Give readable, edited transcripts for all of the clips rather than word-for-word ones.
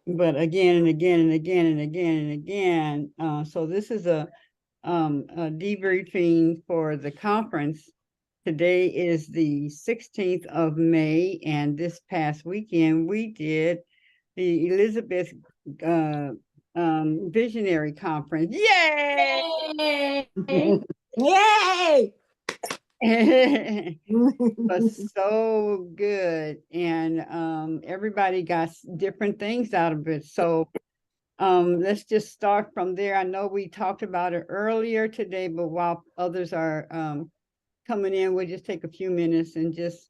but again and again and again and again and again. So this is a debriefing for the conference. Today is the 16th of May, and this past weekend we did the Elizabeth Visionary Conference. Yay! Yay! It was so good, and everybody got different things out of it. So let's just start from there. I know we talked about it earlier today, but while others are coming in, we'll just take a few minutes and just,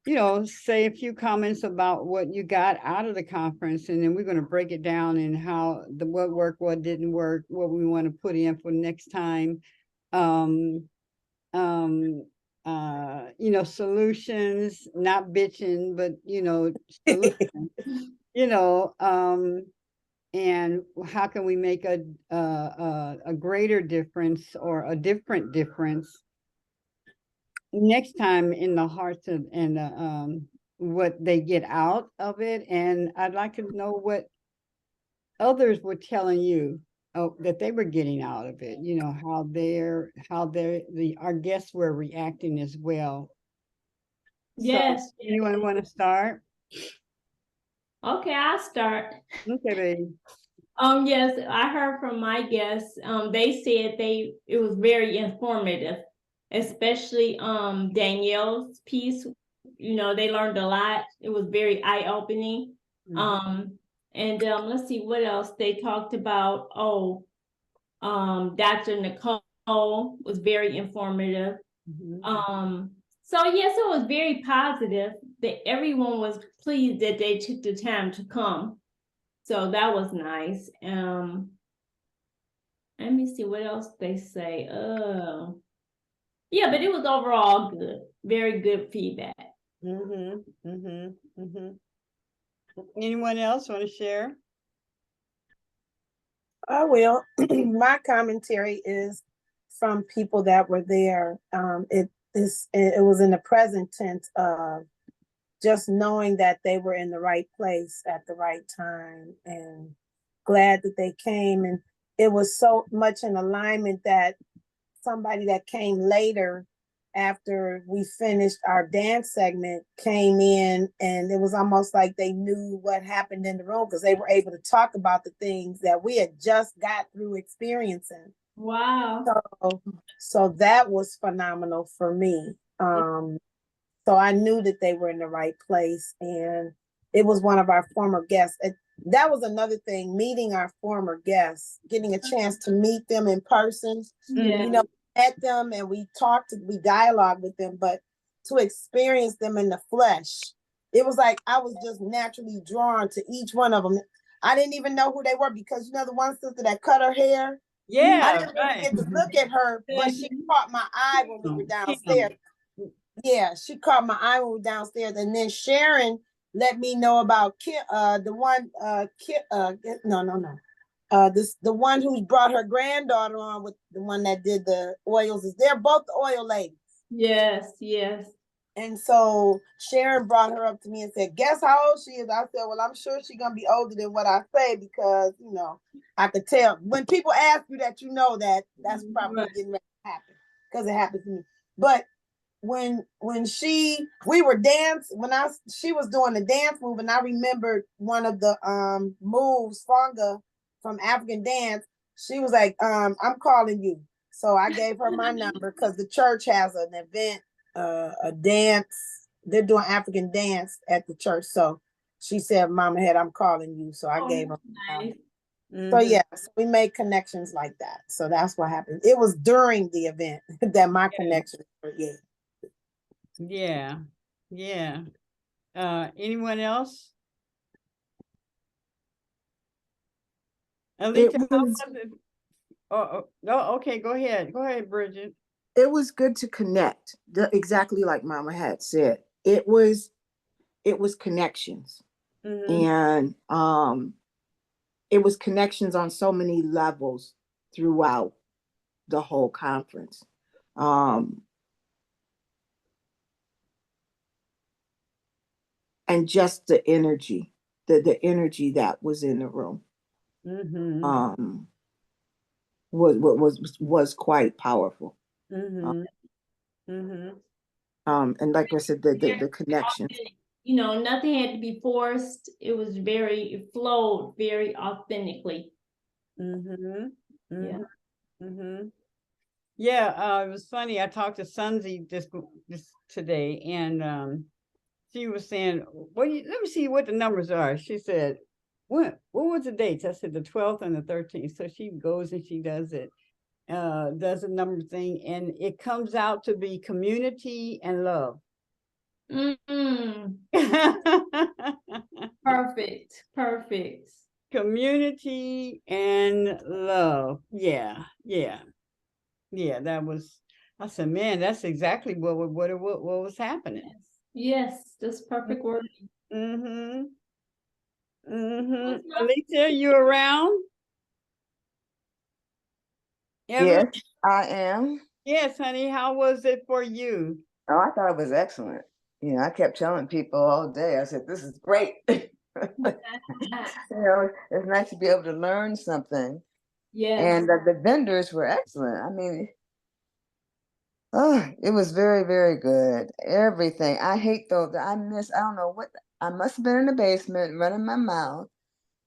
say a few comments about what you got out of the conference, and then we're going to break it down and how what worked, what didn't work, what we want to put in for next time. Solutions, not bitching, but solutions, and how can we make a greater difference or a different difference next time in the hearts of and what they get out of it. And I'd like to know what others were telling you that they were getting out of it, how our guests were reacting as well. Yes. So, anyone want to start? Okay, I'll start. Okay, baby. Yes, I heard from my guests. They said it was very informative, especially Danielle's piece. They learned a lot. It was very eye-opening. Mm-hmm. And let's see what else they talked about. Dr. Nicole was very informative. Mm-hmm. So yes, it was very positive. That everyone was pleased that they took the time to come. So that was nice. Let me see what else they say. Yeah, but it was overall good. Very good feedback. Anyone else want to share? I will. My commentary is from people that were there. It was in the present tense of just knowing that they were in the right place at the right time, and glad that they came. And it was so much in alignment that somebody that came later after we finished our dance segment came in, and it was almost like they knew what happened in the room because they were able to talk about the things that we had just got through experiencing. Wow. So that was phenomenal for me. So I knew that they were in the right place, and it was one of our former guests. That was another thing, meeting our former guests, getting a chance to meet them in person. Yeah. Met them and we dialogued with them, but to experience them in the flesh, it was like I was just naturally drawn to each one of them. I didn't even know who they were because the one sister that cut her hair. Yeah, I didn't really get to look at her, but she caught my eye when we were downstairs. Yeah, she caught my eye when we were downstairs, and then Sharon let me know about the one who brought her granddaughter on with the one that did the oils. They're both the oil ladies. Yes. And so Sharon brought her up to me and said, guess how old she is? I said, well, I'm sure she's going to be older than what I say because, I could tell. When people ask you that, that's probably getting ready to happen because it happens to me. But when she was doing the dance move, and I remembered one of the moves, Fonga from African dance, she was like, I'm calling you. So I gave her my number because the church has an event, a dance. They're doing African dance at the church. So she said, Mama Head, I'm calling you. So I gave her my number. So yeah, so we made connections like that. So that's what happened. It was during the event that my connections were Yeah. Anyone else? Okay, go ahead, Bridget. It was good to connect, exactly like Mama had said. It was connections. And it was connections on so many levels throughout the whole conference. And just the energy the energy that was in the room Mm-hmm. Was quite powerful. Mm-hmm. Mm-hmm. And like I said, the connection. You know, nothing had to be forced. It flowed very authentically. Mm-hmm. Yeah. Mm-hmm. Mm-hmm. Yeah, it was funny. I talked to Sunzi this today, and she was saying, let me see what the numbers are." She said, what was the dates? I said the 12th and the 13th. So she goes and she does it, does a number thing, and it comes out to be community and love. Mm-hmm. Perfect. Community and love. Yeah. That was. I said, man, that's exactly what was happening. Yes, that's perfect word. Mm-hmm. Mm-hmm. Alicia, you around? Yes, I am. Yes, honey. How was it for you? Oh, I thought it was excellent. You know, I kept telling people all day, I said, this is great. It's nice to be able to learn something. Yes. And the vendors were excellent. I mean, oh, it was very, very good. Everything. I hate though that I don't know what, I must have been in the basement running my mouth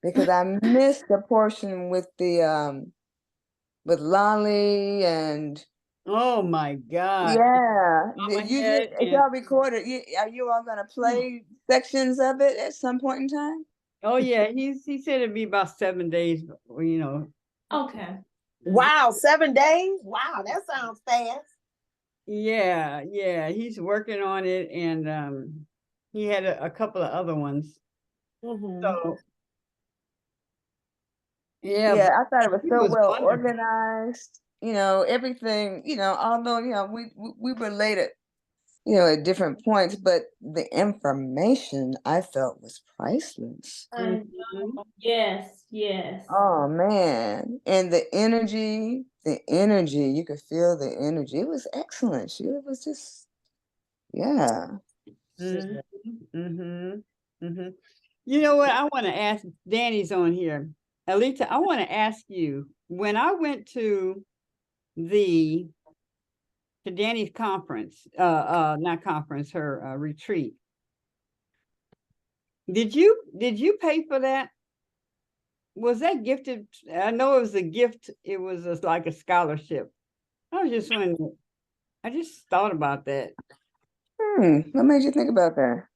because I missed the portion with with Lolly and Oh my God. yeah, if And y'all recorded, are you all gonna play sections of it at some point in time? oh yeah, he said it'd be about 7 days, Okay. Wow, 7 days? Wow, that sounds fast. Yeah, he's working on it, and he had a couple of other ones. So Yeah, I thought it was he so was well wonderful. organized. You know, everything. You know, although we were late at at different points, but the information I felt was priceless. Mhm. Yes. Oh man, and the energy, you could feel the energy. It was excellent. Sheila was just, yeah. Mhm. Mhm. Mhm. You know what? I want to ask. Danny's on here. Alita, I want to ask you. When I went to Danny's conference, not conference, her retreat. Did you pay for that? Was that gifted? I know it was a gift. It was like a scholarship. I was just wondering. I just thought about that. What made you think about that?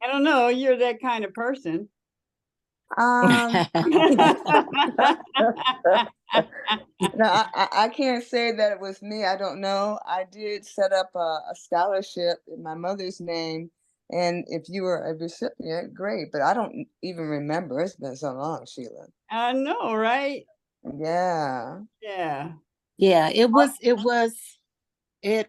I don't know. You're that kind of person. No, I can't say that it was me. I don't know. I did set up a scholarship in my mother's name, and if you were a recipient, great. But I don't even remember. It's been so long, Sheila. I know, right? Yeah. Yeah. Yeah, it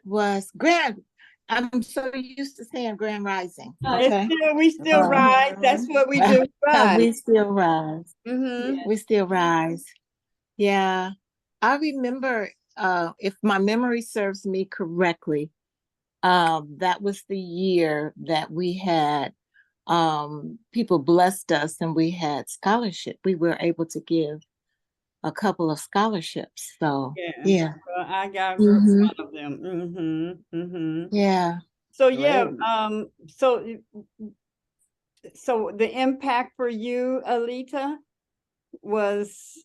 was grand. I'm so used to saying grand rising. Okay. We still rise. That's what we do. Rise. We still rise. Mm-hmm. We still rise. Yeah. I remember, if my memory serves me correctly, that was the year that we had people blessed us and we had scholarship. We were able to give a couple of scholarships. So yeah. Well, I got Mhm. one of them. Mm-hmm. Mm-hmm. Yeah. So yeah, Great. so the impact for you, Alita, was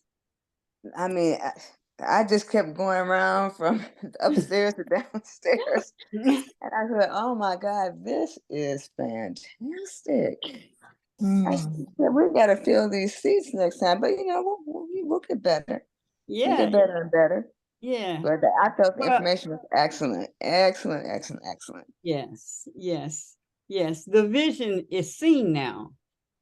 I mean, I just kept going around from upstairs to downstairs. And I thought, oh my God, this is fantastic. I said, we got to fill these seats next time. But, we'll get better. We'll yeah, get better and better. yeah. But I felt the Well, information was excellent. Excellent. yes. The vision is seen now.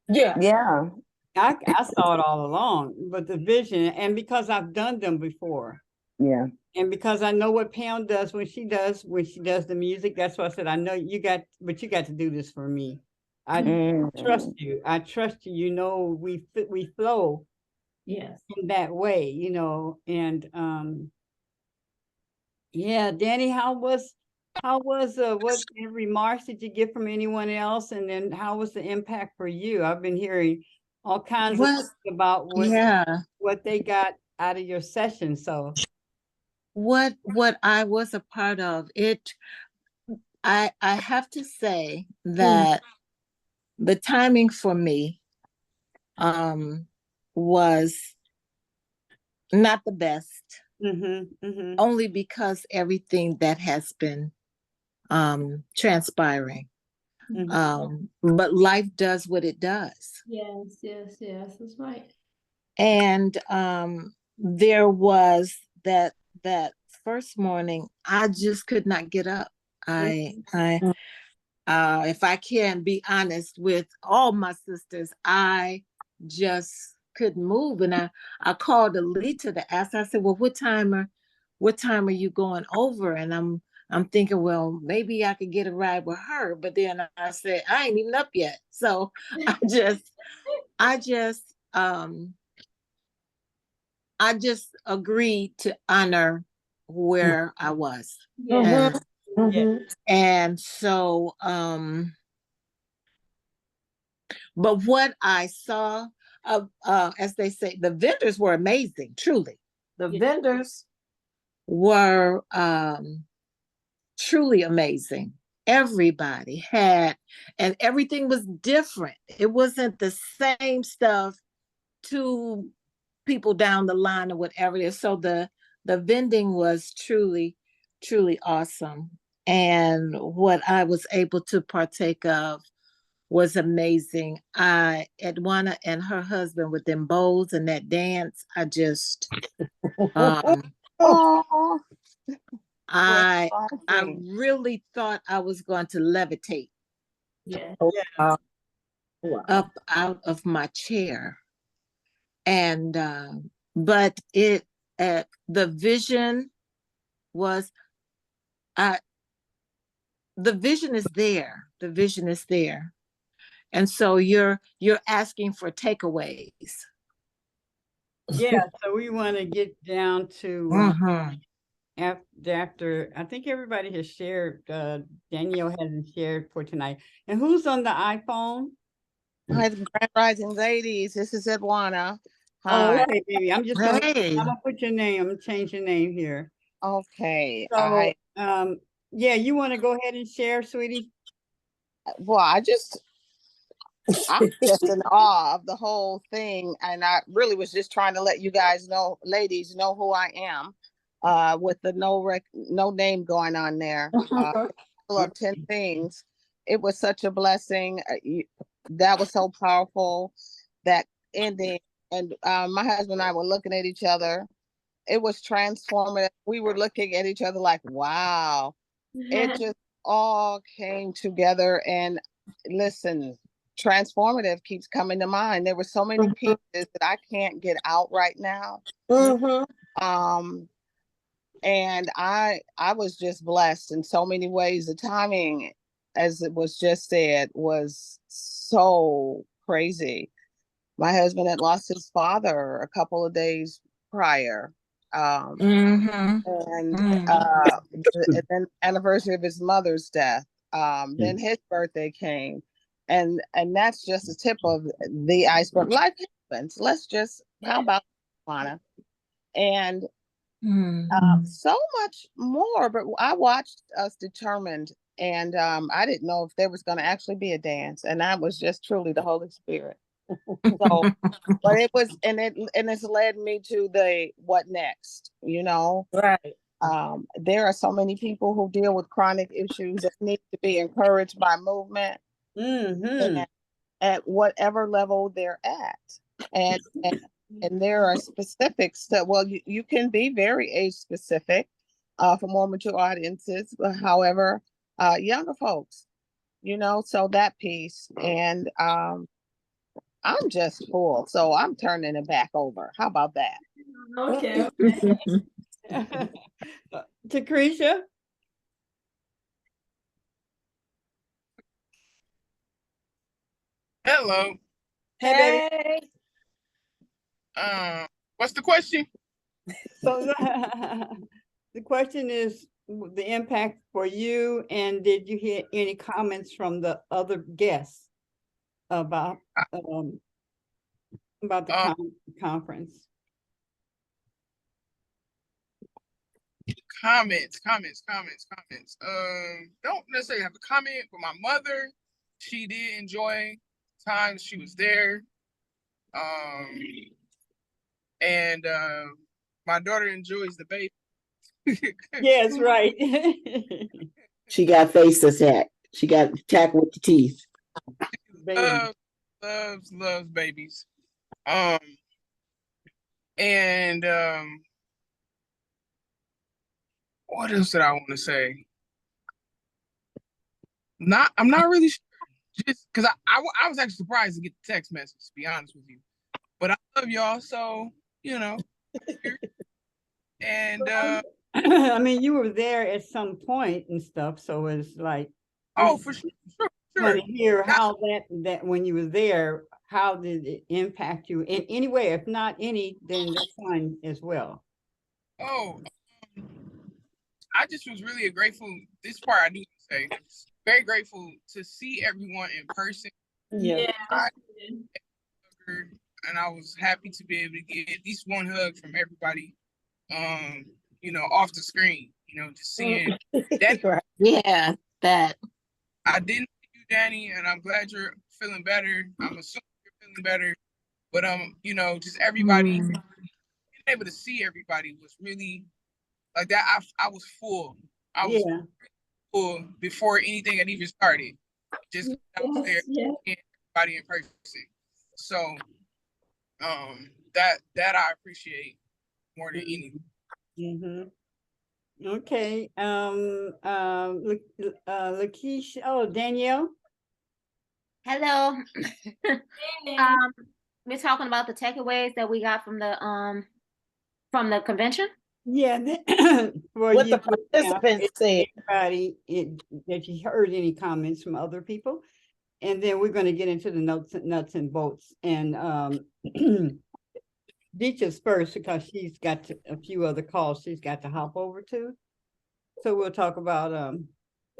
Yeah. Yeah. I saw it all along, but the vision, and because I've done them before, Yeah. and because I know what Pam does when she does the music, that's why I said I know you got to do this for me. I trust you. You know, we flow Yes. in that way, and yeah, Danny, how was How was what remarks did you get from anyone else, and then how was the impact for you? I've been hearing all kinds of What? things about Yeah. what they got out of your session. So What I was a part of it, I have to say that the timing for me was not the best, only because everything that has been transpiring. But life does what it does. Yes, that's right. And there was that first morning, I just could not get up. If I can be honest with all my sisters, I just couldn't move. And I called Alita to ask. I said, well, what time are you going over? And I'm thinking, well, maybe I could get a ride with her. But then I said, I ain't even up yet. So I just agreed to honor where I was. Yeah. And so but what I saw, as they say, the vendors were amazing, truly. The vendors were truly amazing. Everybody had, and everything was different. It wasn't the same stuff to people down the line or whatever it is. So the vending was truly, truly awesome. And what I was able to partake of was amazing. Edwana and her husband with them bowls and that dance, I just Oh, I really thought I was going to levitate up out of my chair. And but the vision was the vision is there. The vision is there. And so you're asking for takeaways. yeah, so we want to get down to after I think everybody has shared. Danielle hasn't shared for tonight. And who's on the iPhone? Hi, Grand Rising ladies. This is Edwana. Oh, Hi. okay, baby. I'm gonna put your name. I'm gonna change your name here. Okay. So yeah, you want to go ahead and share, sweetie? I'm just in awe of the whole thing. And I really was just trying to let you guys know, ladies, know who I am. With the no name going on there. Of 10 things. It was such a blessing. That was so powerful, that ending. And my husband and I were looking at each other. It was transformative. We were looking at each other like, wow. It just all came together. And listen, transformative keeps coming to mind. There were so many pieces that I can't get out right now. And I was just blessed in so many ways. The timing, as it was just said, was so crazy. My husband had lost his father a couple of days prior. And then anniversary of his mother's death. Then his birthday came. And that's just the tip of the iceberg. Life happens. How about Lana? And so much more, but I watched us determined, and I didn't know if there was going to actually be a dance, and that was just truly the Holy Spirit. So, but it was, and it's led me to the what next, Right. There are so many people who deal with chronic issues that need to be encouraged by movement, and at whatever level they're at, and there are specifics that, well, you can be very age specific for more mature audiences, but however, younger folks, so that piece. And I'm just full, so I'm turning it back over. How about that? Okay. Takrisha? Hello. Hey, baby. What's the question? So the question is, the impact for you, and did you hear any comments from the other guests about the conference? Comments. Don't necessarily have a comment, but my mother, she did enjoy time she was there. And my daughter enjoys the baby. Yes, right. She got face attack. She got attacked with the teeth. Baby. Loves babies. And what else did I want to say? I'm not really sure. Just because I was actually surprised to get the text message, to be honest with you. But I love y'all, so you know. And I mean, you were there at some point and stuff, so it's like, oh, for sure. Want to hear how that when you were there, how did it impact you in any way? If not any, then that's fine as well. Oh, I just was really grateful. This part I do say, very grateful to see everyone in person. Yeah. And I was happy to be able to get at least one hug from everybody. You know, off the screen. You know, just seeing that. Yeah, that. I didn't see you, Danny, and I'm glad you're feeling better. I'm assuming you're feeling better. But you know, just everybody being able to see everybody was really like that. I was full. I was full before anything had even started. Just I was there seeing everybody in person. So that I appreciate more than anything. Okay. Lakeisha, oh, Danielle. Hello. We're talking about the takeaways that we got from the convention. Yeah, what the participants said. Anybody that you heard any comments from other people, and then we're going to get into the nuts and bolts. And Deetra's first because she's got a few other calls she's got to hop over to. So we'll talk about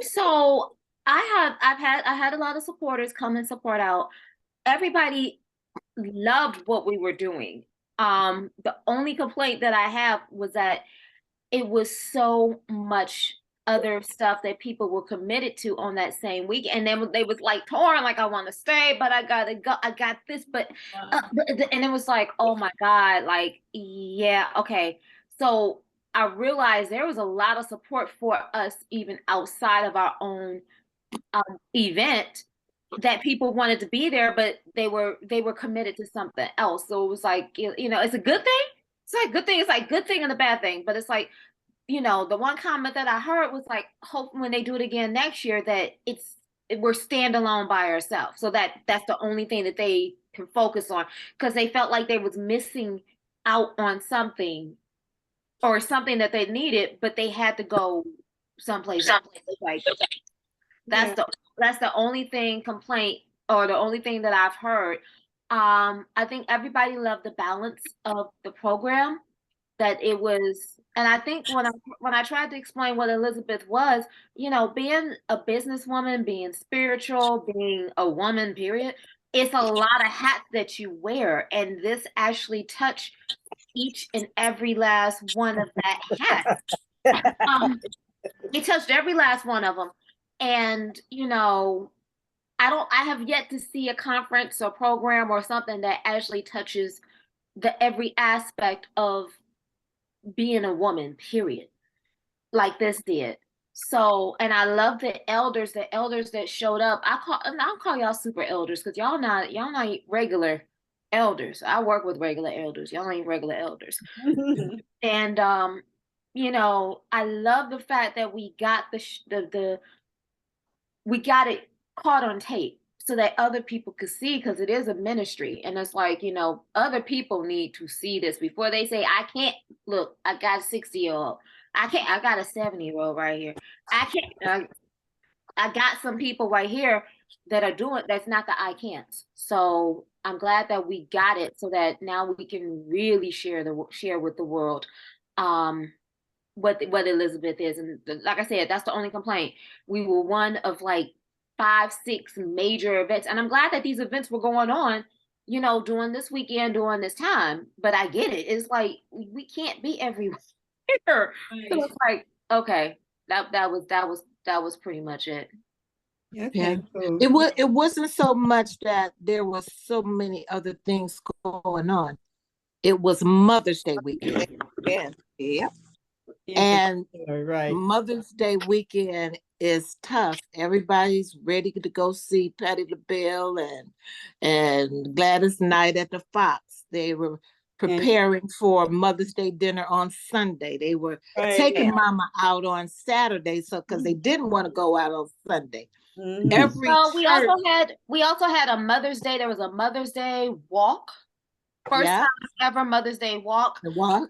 So I had a lot of supporters come and support out. Everybody loved what we were doing. The only complaint that I have was that it was so much other stuff that people were committed to on that same week, and then they was like torn, like I want to stay, but I gotta go. I got this, and it was like, oh my God, like yeah, okay. So I realized there was a lot of support for us even outside of our own event, that people wanted to be there, but they were committed to something else. So it was like, you know, it's a good thing. It's like good thing. It's like good thing and a bad thing. But it's like, you know, the one comment that I heard was like, hope when they do it again next year that we're standalone by ourselves. So that's the only thing that they can focus on, because they felt like they was missing out on something or something that they needed, but they had to go someplace else. Like that's the only complaint, or the only thing that I've heard. I think everybody loved the balance of the program, that it was, and I think when I tried to explain what Elizabeth was, you know, being a businesswoman, being spiritual, being a woman, period, it's a lot of hats that you wear, and this actually touched each and every last one of that hat. It touched every last one of them. And, you know, I have yet to see a conference or program or something that actually touches every aspect of being a woman, period, like this did. So, and I love the elders that showed up. I'll call y'all super elders, because y'all not regular elders. I work with regular elders. Y'all ain't regular elders. And you know, I love the fact that we got we got it caught on tape so that other people could see, because it is a ministry. And it's like, you know, other people need to see this before they say, I can't. Look, I got a 60-year-old. I got a 70-year-old right here. I can't. I got some people right here that are doing, that's not the I can't. So I'm glad that we got it, so that now we can really share with the world. what Elizabeth is. And like I said, that's the only complaint. We were one of like 5, 6 major events. And I'm glad that these events were going on, you know, during this weekend, during this time. But I get it. It's like we can't be everywhere. So it's like, okay, that was pretty much it. Okay, cool. It wasn't so much that there was so many other things going on. It was Mother's Day weekend. Yeah. Yep. Yeah, And right. Mother's Day weekend is tough. Everybody's ready to go see Patti LaBelle and Gladys Knight at the Fox. They were preparing for Mother's Day dinner on Sunday. They were taking Mama out on Saturday, so because they didn't want to go out on Sunday. Every So we also had a Mother's Day. There was a Mother's Day walk. First time ever Mother's Day walk. The walk.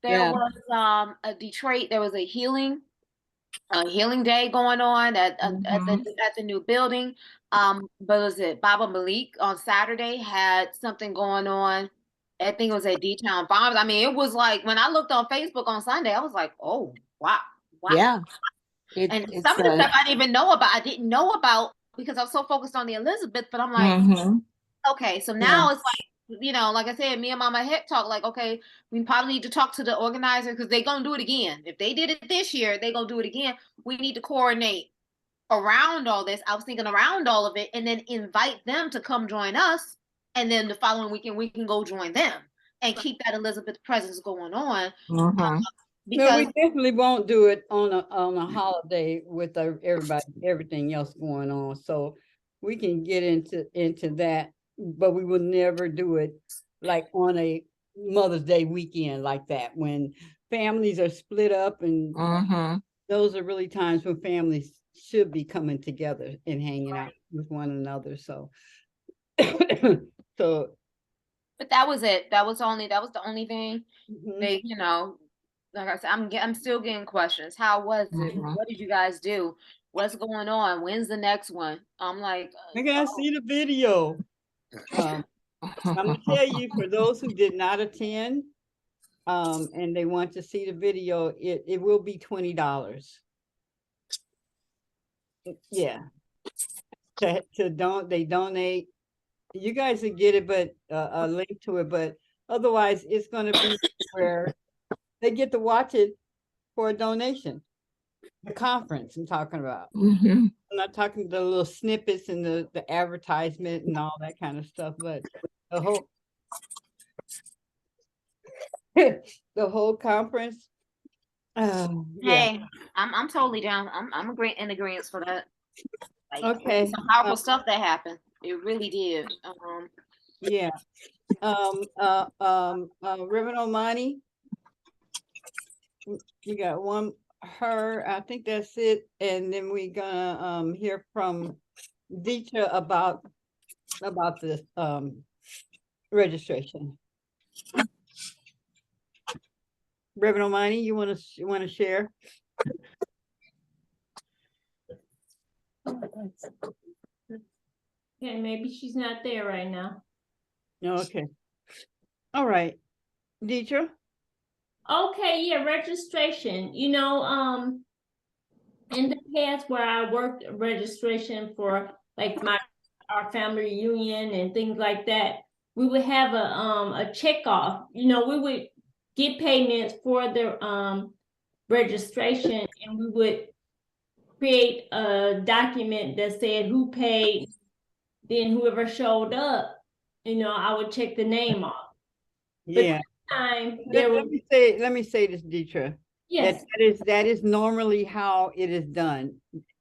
There was a Detroit. There was a healing day going on at the new building. But was it Baba Malik on Saturday had something going on? I think it was at D-Town Farms. I mean, it was like when I looked on Facebook on Sunday, I was like, oh wow. Yeah. And some of the stuff I didn't even know about. I didn't know about because I was so focused on the Elizabeth. But I'm like, okay, so now it's like, you know, like I said, me and Mama had talked like, okay, we probably need to talk to the organizer because they're gonna do it again. If they did it this year, they're gonna do it again. We need to coordinate around all this. I was thinking around all of it, and then invite them to come join us, and then the following weekend we can go join them and keep that Elizabeth presence going on. Because we definitely won't do it on a holiday with everything else going on. So we can get into that, but we will never do it like on a Mother's Day weekend like that when families are split up, and those are really times when families should be coming together and hanging out with one another. So but that was it. That was the only thing. They, you know, like I said, I'm still getting questions. How was it? What did you guys do? What's going on? When's the next one? I'm like, I gotta see the video. I'm gonna tell you, for those who did not attend, and they want to see the video, it will be $20. Yeah. They donate. You guys will get it, but a link to it, but otherwise it's gonna be where they get to watch it for a donation. The conference I'm talking about. I'm not talking the little snippets and the advertisement and all that kind of stuff, but the whole conference. hey, I'm totally down. I'm in agreement for that. Like, okay, some powerful stuff that happened. It really did. Yeah. Reverend Omani, you got one. I think that's it, and then we're gonna hear from Deitra about the registration. Reverend Omani, you want to share? Okay, maybe she's not there right now. Okay. All right, Deitra. Okay, yeah, registration. You know, in the past where I worked registration for like our family reunion and things like that, we would have a checkoff. You know, we would get payments for the registration, and we would create a document that said who paid, then whoever showed up, you know, I would check the name off. Yeah. Let me say this, Deitra. Yes. That is normally how it is done.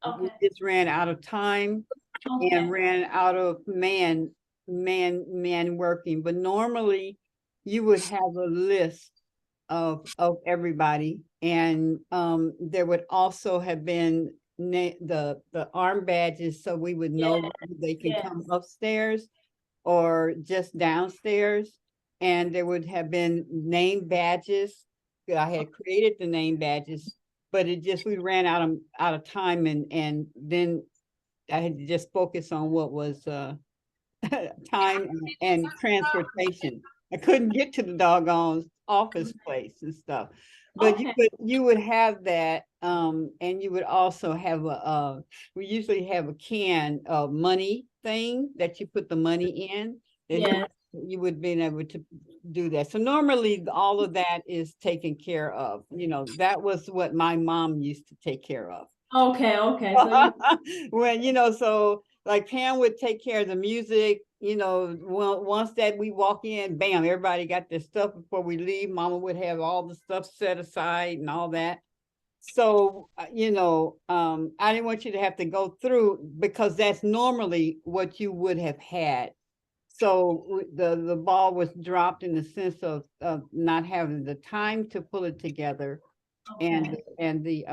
Okay. We just ran out of time and ran out of man working. But normally you would have a list of everybody, and there would also have been the arm badges, so we would know they can come upstairs or just downstairs. And there would have been name badges. I had created the name badges, but we ran out of time, and then I had to just focus on what was time and transportation. I couldn't get to the doggone office place and stuff. But Okay. you would have that, and you would also have we usually have a can of money thing that you put the money in. That Yes. you would be able to do that. So normally all of that is taken care of. You know, that was what my mom used to take care of. Okay, okay. So you, When, you know, so like Pam would take care of the music, you know, well, once that we walk in, bam, everybody got their stuff before we leave. Mama would have all the stuff set aside and all that. So, you know, I didn't want you to have to go through because that's normally what you would have had. So the ball was dropped in the sense of not having the time to pull it together and the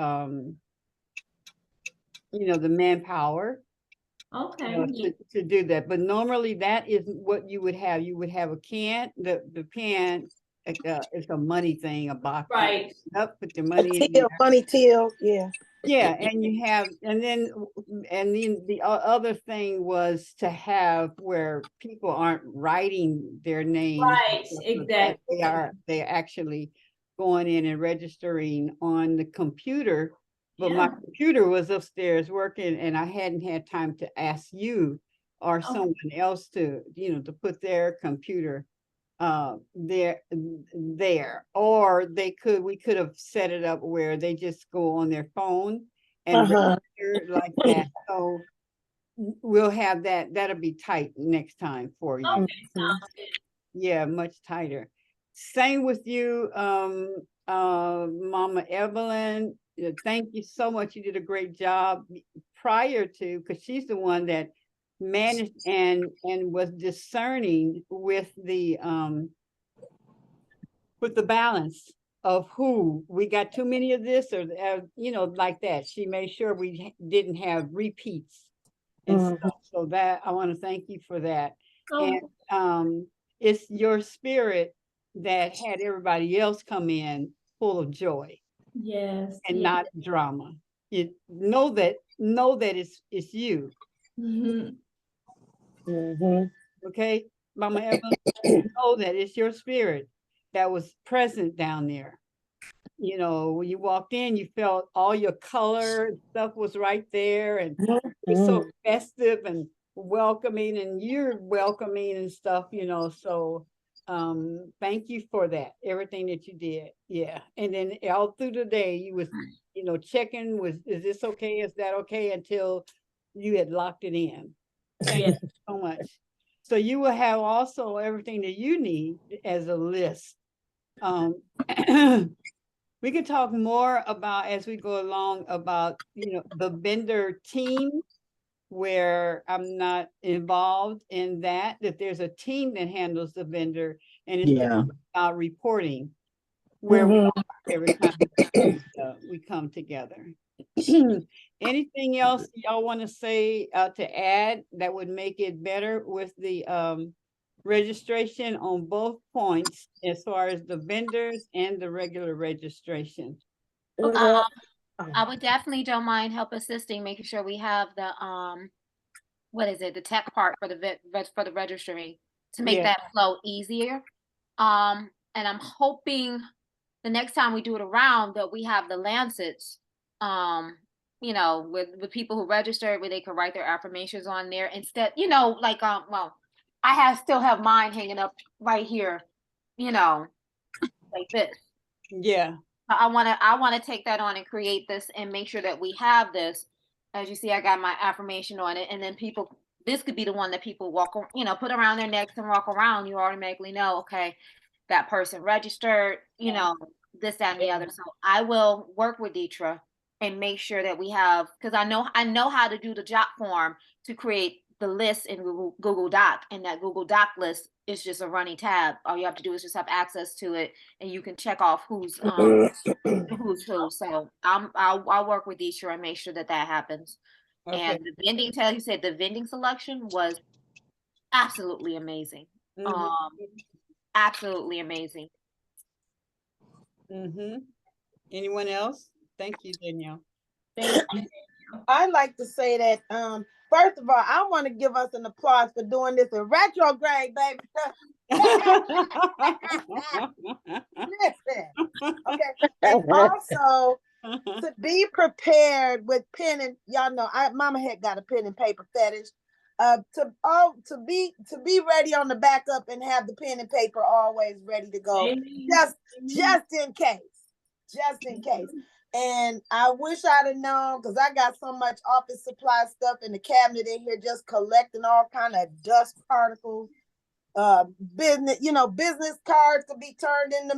you know, the manpower, you okay. know, Yeah. to do that. But normally that is what you would have. You would have a can, the pan, it's a money thing, a box. Right. Up, put your money in Till, there. money till, yeah. Yeah, and you have, and then the other thing was to have where people aren't writing their names. Right, That exactly. they're actually going in and registering on the computer. But my Yeah. computer was upstairs working, and I hadn't had time to ask you or someone else to, you know, to put their computer there, or we could have set it up where they just go on their phone and register like that. So we'll have that. That'll be tight next time for you. Okay, sounds good. Yeah, much tighter. Same with you, Mama Evelyn. Thank you so much. You did a great job prior to, because she's the one that managed and was discerning with the balance of who we got too many of this or you know, like that. She made sure we didn't have repeats and stuff. So that I want to thank you for that. Oh, And it's your spirit that had everybody else come in full of joy yes. and Yes. not drama. You know that it's you. Mhm. Okay, Mama Evelyn, know that it's your spirit that was present down there. You know, when you walked in, you felt all your color and stuff was right there, and it's so festive and welcoming, and you're welcoming and stuff, you know. So thank you for that, everything that you did. Yeah. And then all through the day you was, you know, checking is this okay? Is that okay? Until you had locked it in. Thank Yeah. you so much. So you will have also everything that you need as a list. We could talk more about as we go along about, you know, the vendor team where I'm not involved in that there's a team that handles the vendor and it's Yeah. about reporting where we are every time we come together. Anything else y'all want to say to add that would make it better with the registration on both points as far as the vendors and the regular registration? I would definitely don't mind help assisting, making sure we have the what is it, the tech part for the registering to make that flow easier. And I'm hoping the next time we do it around that we have the lancets, you know, with people who registered where they could write their affirmations on there instead, you know, like well, I still have mine hanging up right here, you know, like this. Yeah. I want to take that on and create this and make sure that we have this. As you see, I got my affirmation on it, and then this could be the one that people you know, put around their necks and walk around. You automatically know, okay, that person registered, you know, this, that, and the other. So I will work with Deitra and make sure that we have, because I know how to do the job form to create the list in Google Doc, and that Google Doc list is just a running tab. All you have to do is just have access to it, and you can check off who's who. So I'll work with Deitra and make sure that happens. Okay. And the vending, tell you said the vending selection was absolutely amazing. Absolutely amazing. Anyone else? Thank you, Danielle. Thank you. I'd like to say that first of all, I want to give us an applause for doing this in retrograde, baby. Listen, okay, and also to be prepared with pen and y'all know, Mama had got a pen and paper fetish. To be ready on the backup and have the pen and paper always ready to go, just in case. And I wish I'd have known, because I got so much office supply stuff in the cabinet in here, just collecting all kind of dust particles. Business cards could be turned into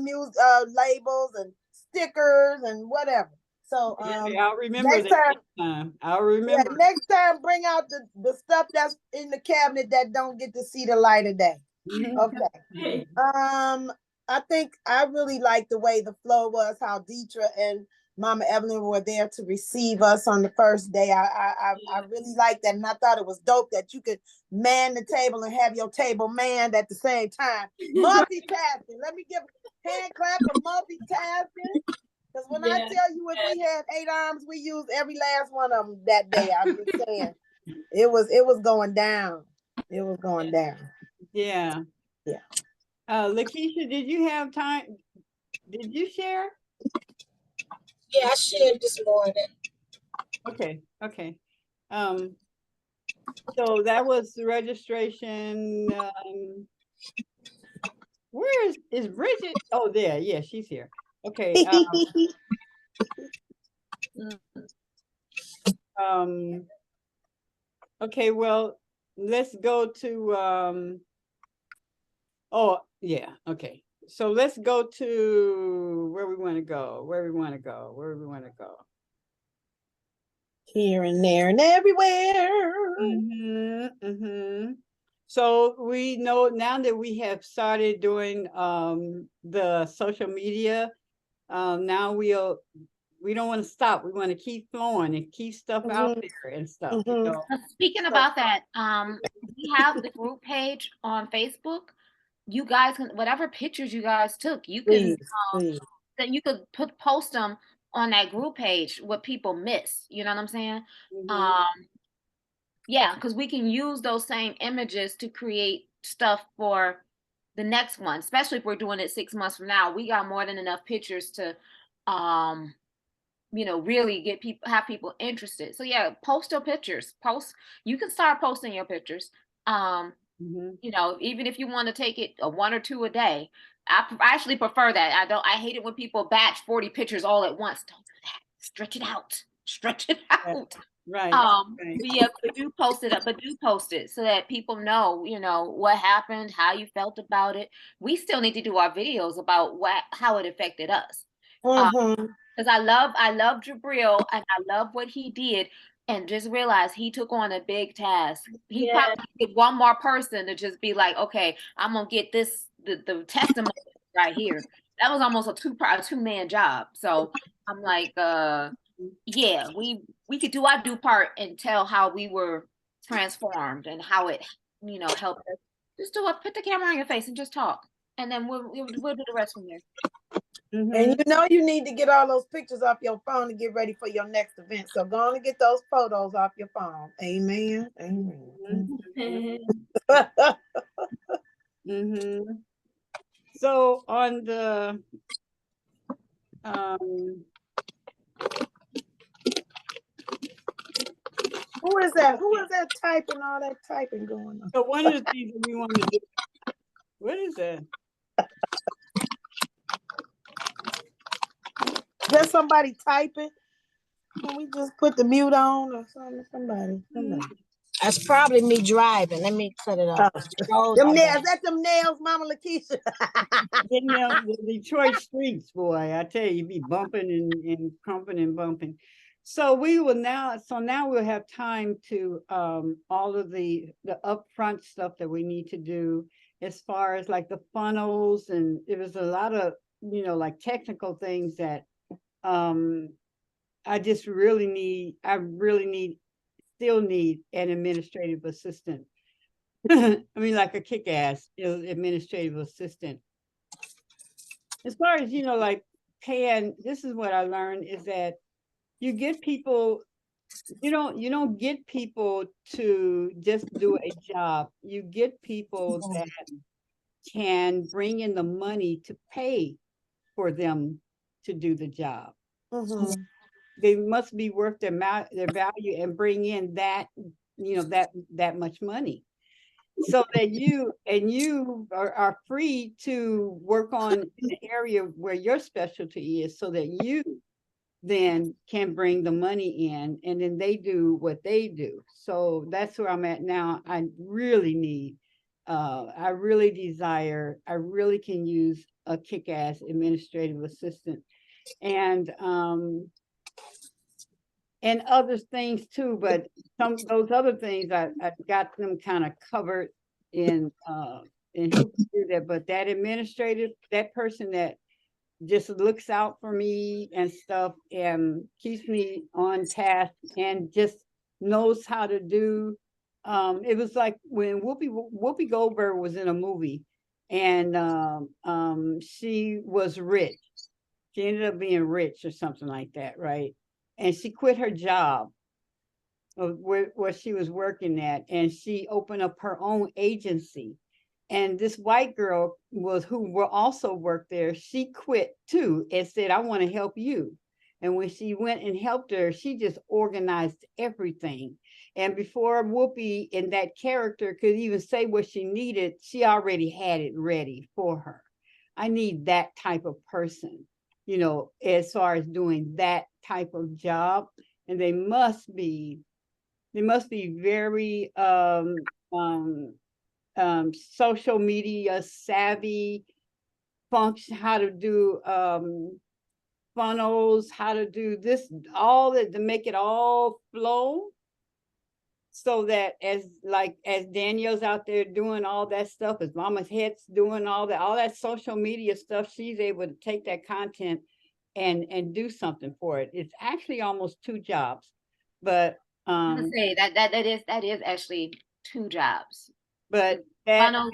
labels and stickers and whatever. So I'll remember next time. I'll remember. Yeah, next time bring out the stuff that's in the cabinet that don't get to see the light of day. Okay. I think I really like the way the flow was, how Deitra and Mama Evelyn were there to receive us on the first day. I really liked that, and I thought it was dope that you could man the table and have your table manned at the same time. Multitasking. Let me give a hand clap for multitasking. Because when I tell you, if we had 8 arms, we used every last one of them that day. I'm just saying, it was going down. It was going down. Yeah. Lakeisha, did you have time? Did you share? Yeah, I shared this morning. Okay. So that was the registration. Where is Bridget? Oh, there. Yeah, she's here. Okay. Okay, well, let's go to oh yeah, okay. So let's go to where we want to go. Here and there and everywhere. So we know now that we have started doing the social media, now we don't want to stop. We want to keep flowing and keep stuff out there and stuff. Speaking about that, we have the group page on Facebook. You guys can, whatever pictures you guys took, you can that you could post them on that group page, what people miss. You know what I'm saying? Yeah, because we can use those same images to create stuff for the next one, especially if we're doing it 6 months from now. We got more than enough pictures to really have people interested. So yeah, post your pictures. You can start posting your pictures. Even if you want to take it 1 or 2 a day. I actually prefer that. I hate it when people batch 40 pictures all at once. Don't do that. Stretch it out. Right. But do post it so that people know, what happened, how you felt about it. We still need to do our videos about how it affected us. Because I love Jabril and I love what he did, and just realize he took on a big task. He probably needed one more person to just be like, okay, I'm gonna get this the testimony right here. That was almost a two-man job. So I'm like, yeah, we could do our due part and tell how we were transformed and how it helped us. Just put the camera on your face and just talk, and then we'll do the rest from there. And you need to get all those pictures off your phone to get ready for your next event. So go on and get those photos off your phone. Amen. So on the who is that? Who is that typing? All that typing going on. So one of the things that we want to do. What is that? Just somebody typing? Can we just put the mute on or something? Somebody. That's probably me driving. Let me cut it off. Them nails, that's them nails, Mama Lakeisha. The Detroit streets, boy, I tell you, be bumping and crumping and bumping. So now we'll have time to all of the upfront stuff that we need to do as far as like the funnels, and it was a lot of like technical things that I still need an administrative assistant. I mean, like a kick-ass administrative assistant. As far as, like paying, this is what I learned is that you get people, you don't get people to just do a job. You get people that can bring in the money to pay for them to do the job. Mhm. They must be worth their value and bring in that, that much money, so that you are free to work on an area where your specialty is, so that you then can bring the money in, and then they do what they do. So that's where I'm at now. I really need, I really desire, I really can use a kick-ass administrative assistant, and other things too, but those other things I got them kind of covered in who can do that. But that administrative, that person that just looks out for me and stuff and keeps me on task and just knows how to do. It was like when Whoopi Goldberg was in a movie, and she was rich. She ended up being rich or something like that, right? And she quit her job where she was working at, and she opened up her own agency. And this white girl who will also work there, she quit too and said, I want to help you. And when she went and helped her, she just organized everything. And before Whoopi in that character could even say what she needed, she already had it ready for her. I need that type of person, as far as doing that type of job. And they must be very social media savvy, function, how to do funnels, how to do this, all that, to make it all flow, so that as Danielle's out there doing all that stuff, as Mama's Head's doing all that social media stuff, she's able to take that content and do something for it. It's actually almost 2 jobs, but I'm gonna say that is actually 2 jobs. but Funnel,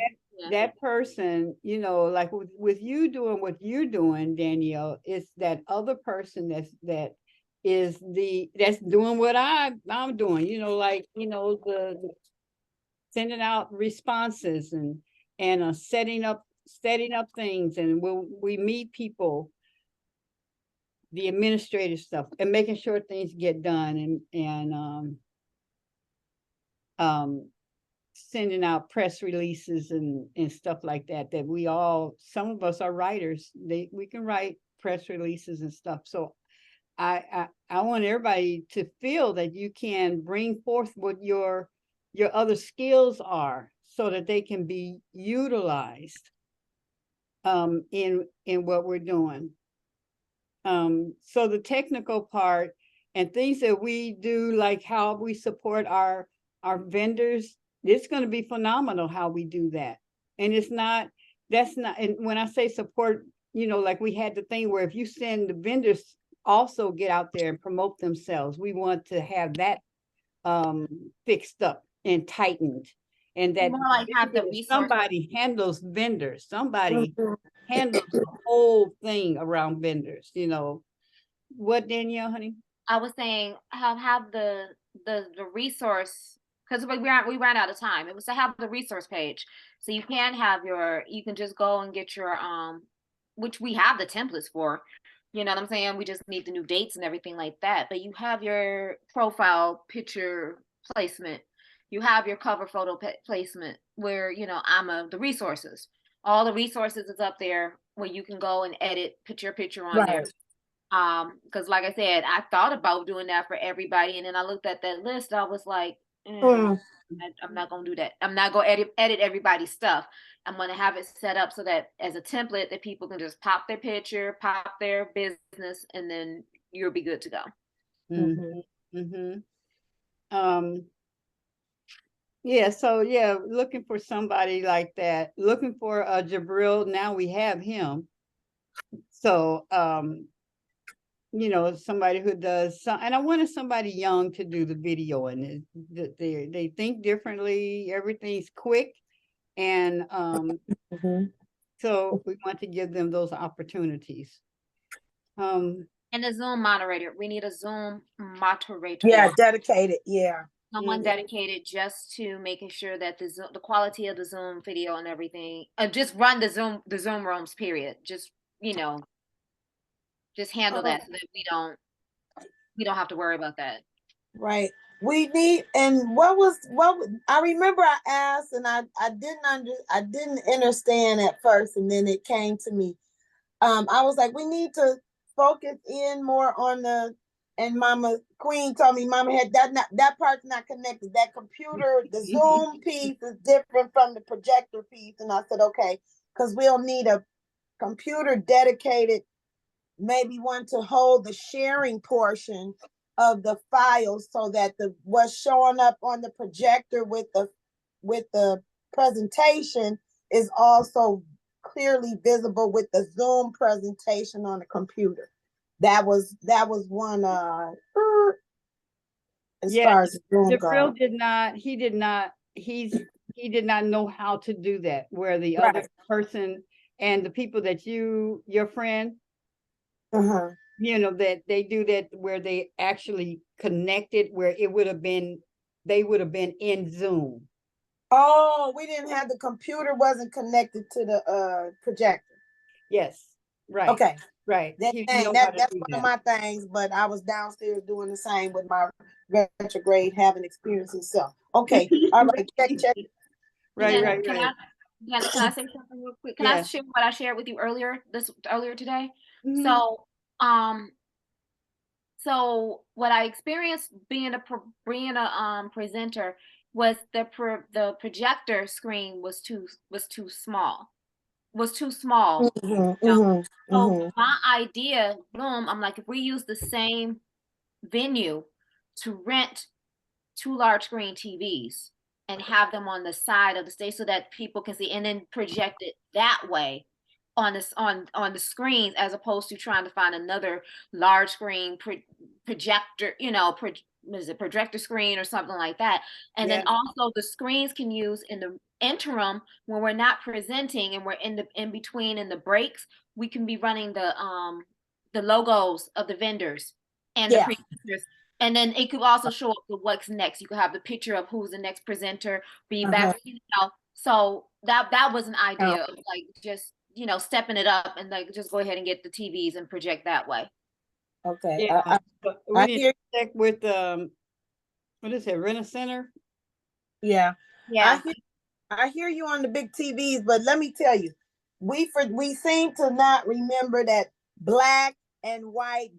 that person, like with you doing what you're doing, Danielle, it's that other person that's doing what I'm doing, the sending out responses and setting up things, and we meet people, the administrative stuff, and making sure things get done, and sending out press releases and stuff like that, some of us are writers. We can write press releases and stuff. So I want everybody to feel that you can bring forth what your other skills are, so that they can be utilized in what we're doing. So the technical part and things that we do, like how we support our vendors, it's going to be phenomenal how we do that. And and when I say support, like we had the thing where if you send the vendors also get out there and promote themselves, we want to have that fixed up and tightened, and that more like have the resource. somebody handles vendors, somebody Mhm. handles the whole thing around vendors. What, Danielle, honey? I was saying have the resource, because we ran out of time. It was to have the resource page, so you can just go and get your which we have the templates for. You know what I'm saying? We just need the new dates and everything like that. But you have your profile picture placement. You have your cover photo placement where, the resources. All the resources is up there where you can go and edit, put your picture on there. Right. Because like I said, I thought about doing that for everybody, and then I looked at that list. I was like, I'm not gonna do that. I'm not gonna edit everybody's stuff. I'm gonna have it set up so that as a template that people can just pop their picture, pop their business, and then you'll be good to go. Yeah, so yeah, looking for somebody like that, looking for a Jabril. Now we have him. So somebody who does and I wanted somebody young to do the video, and they think differently, everything's quick, and so we want to give them those opportunities. And a Zoom moderator. We need a Zoom moderator. Yeah, dedicated. Yeah. someone dedicated just to making sure that the quality of the Zoom video and everything, just run the Zoom rooms, period. Just, just handle that so that we don't have to worry about that. Right. We need, and I remember I asked, and I didn't understand at first, and then it came to me. I was like, we need to focus in more on and Mama Queen told me Mama had that part's not connected. That computer, the Zoom piece is different from the projector piece. And I said, okay, because we'll need a computer dedicated, maybe one to hold the sharing portion of the files so that what's showing up on the projector with the presentation is also clearly visible with the Zoom presentation on the computer. That was one as far as Zoom goes. He did not know how to do that, where the other person and the people that your friend, that they do that, where they actually connected, where they would have been in Zoom. Oh, we didn't have the computer wasn't connected to the projector. Yes. Right. Okay. Right. That's one of my things, but I was downstairs doing the same with my retrograde having experiences. So okay. All right, check. Right. Can I say something real quick? Can I share what I shared with you earlier today? So what I experienced being a presenter was the projector screen was too small. So my idea, I'm like, if we use the same venue to rent 2 large screen TVs and have them on the side of the stage so that people can see, and then project it that way on the screens, as opposed to trying to find another large screen projector, projector screen or something like that. And then also the screens can use in the interim when we're not presenting and we're in between in the breaks, we can be running the logos of the vendors and the presenters. And then it could also show up the what's next. You could have the picture of who's the next presenter, back, So that was an idea of like just, stepping it up and like just go ahead and get the TVs and project that way. Okay. Yeah. We need to check with what is it, Rent-A-Center? Yeah. I hear you on the big TVs, but let me tell you, we seem to not remember that black and white.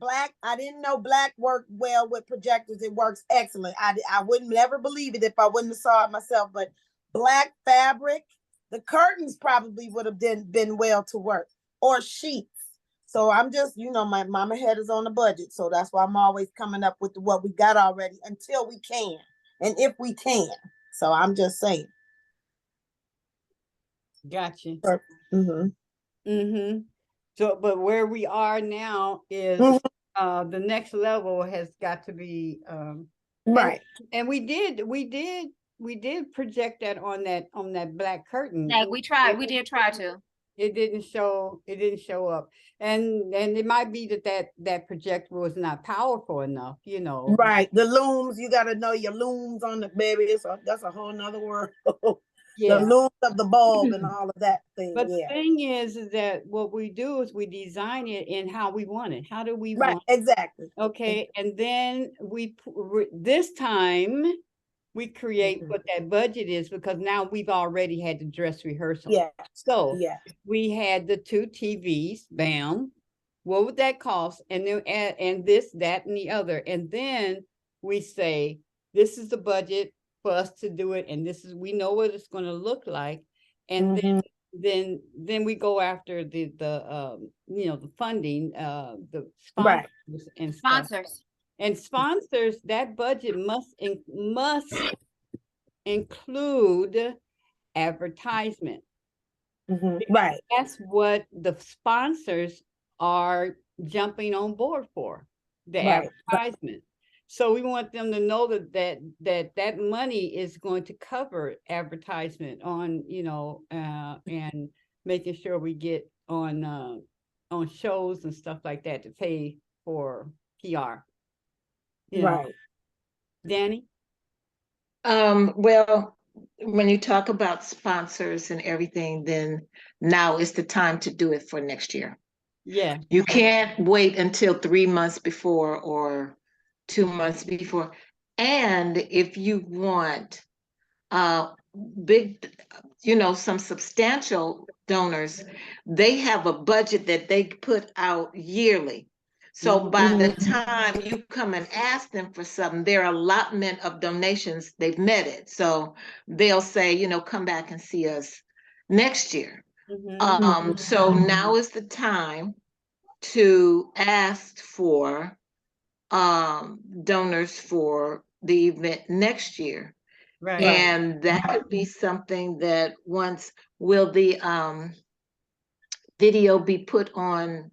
I didn't know black worked well with projectors. It works excellent. I wouldn't never believe it if I wouldn't have saw it myself, but black fabric, the curtains probably would have been well to work, or sheets. So I'm just, my mama head is on the budget. So that's why I'm always coming up with what we got already until we can. And if we can. So I'm just saying. Gotcha. So, but where we are now is the next level has got to be right. And we did project that on that black curtain. Yeah, we did try to. It didn't show up, and it might be that projector was not powerful enough, Right, the looms, you got to know your looms on the baby. That's a whole nother word. The looms of the bulb and all of that thing. But the thing is that what we do is we design it in how we want it. How do we want it? Exactly. Okay, and then this time we create what that budget is, because now we've already had the dress rehearsal. So we had the 2 TVs, bam. What would that cost? And then and this, that, and the other. And then we say, this is the budget for us to do it, and we know what it's going to look like. And then we go after the funding, the sponsors and sponsors. And sponsors, that budget must include advertisement. Right. That's what the sponsors are jumping on board for, the advertisement. So we want them to know that money is going to cover advertisement on, and making sure we get on shows and stuff like that to pay for PR. Right. Danny? Well, when you talk about sponsors and everything, then now is the time to do it for next year. Yeah. You can't wait until 3 months before or 2 months before. And if you want big, some substantial donors, they have a budget that they put out yearly. So by the time you come and ask them for something, their allotment of donations, they've met it. So they'll say, come back and see us next year. So now is the time to ask for donors for the event next year. Right. And that could be something that will the video be put on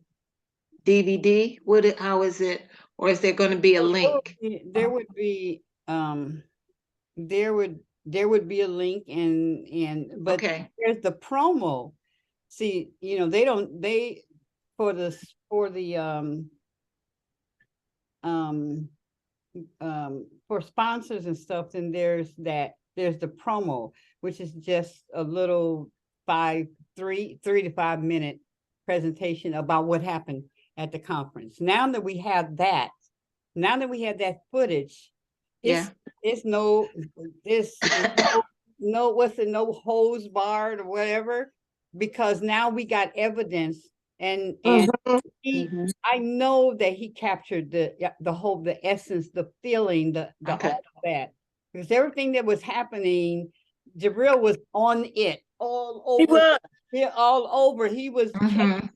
DVD? How is it? Or is there going to be a link? There would be there would be a link but okay. There's the promo. See, for sponsors and stuff, then there's the promo, which is just a little 3 to 5 minute presentation about what happened at the conference. Now that we have that footage, it's no hose barred or whatever, because now we got evidence, and I know that he captured the essence, the feeling, the all of that, because everything that was happening, Jabril was on it all over. All over. He was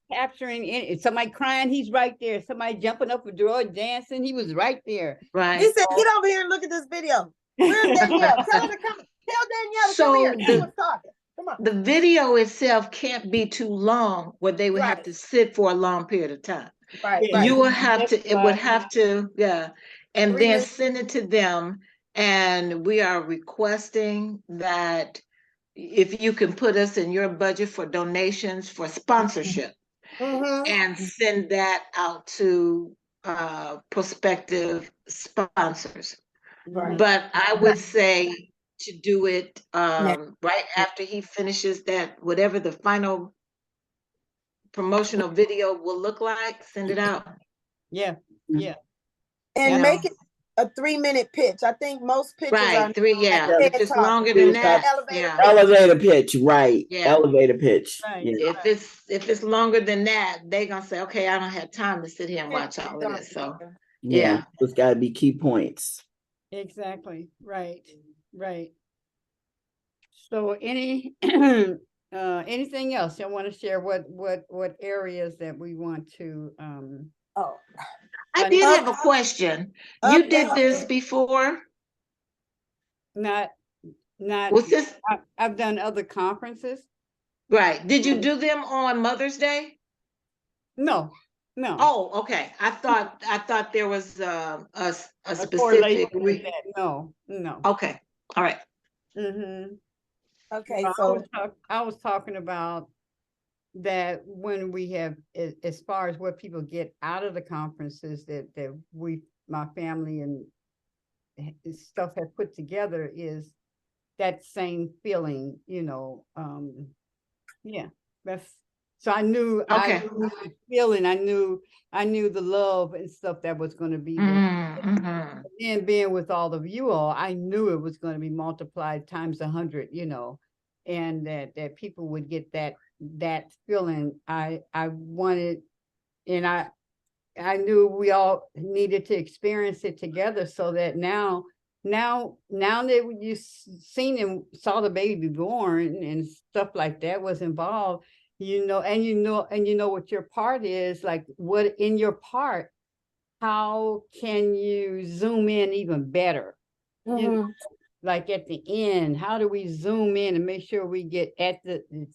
capturing it. Somebody crying, he's right there. Somebody jumping up a drawer, dancing, he was right there. Right. He said, "Get over here and look at this video." Where's Danielle? Tell her to come. Tell Danielle to come here. She was talking. Come on. The video itself can't be too long where they would have to sit for a long period of time. Right. You will have to, it would have to, and then send it to them. And we are requesting that if you can put us in your budget for donations for sponsorship, and send that out to prospective sponsors. But I would say to do it right after he finishes that, whatever the final promotional video will look like, send it out. Yeah. And make it a 3-minute pitch. I think most pitches are 3. If it's longer than that, elevator pitch, right? Elevator pitch. Right. Yeah. If it's longer than that, they're gonna say, okay, I don't have time to sit here and watch all of this. So It's got to be key points. Exactly. Right. So anything else I want to share? What areas that we want to I did have a question. You did this before? Not What's this? I've done other conferences. Right. Did you do them on Mother's Day? No. Oh, okay. I thought there was a specific No. Okay. All right. Okay, so I was talking about that when we have, as far as what people get out of the conferences that my family and stuff have put together, is that same feeling, that's, so I knew, I knew the feeling, I knew the love and stuff that was going to be there. And being with all of you all, I knew it was going to be multiplied times 100, and that people would get that feeling. I wanted, and I knew we all needed to experience it together, so that now that you seen and saw the baby born and stuff like that was involved, and you know what your part is, like what in your part, how can you zoom in even better? Like at the end, how do we zoom in and make sure we get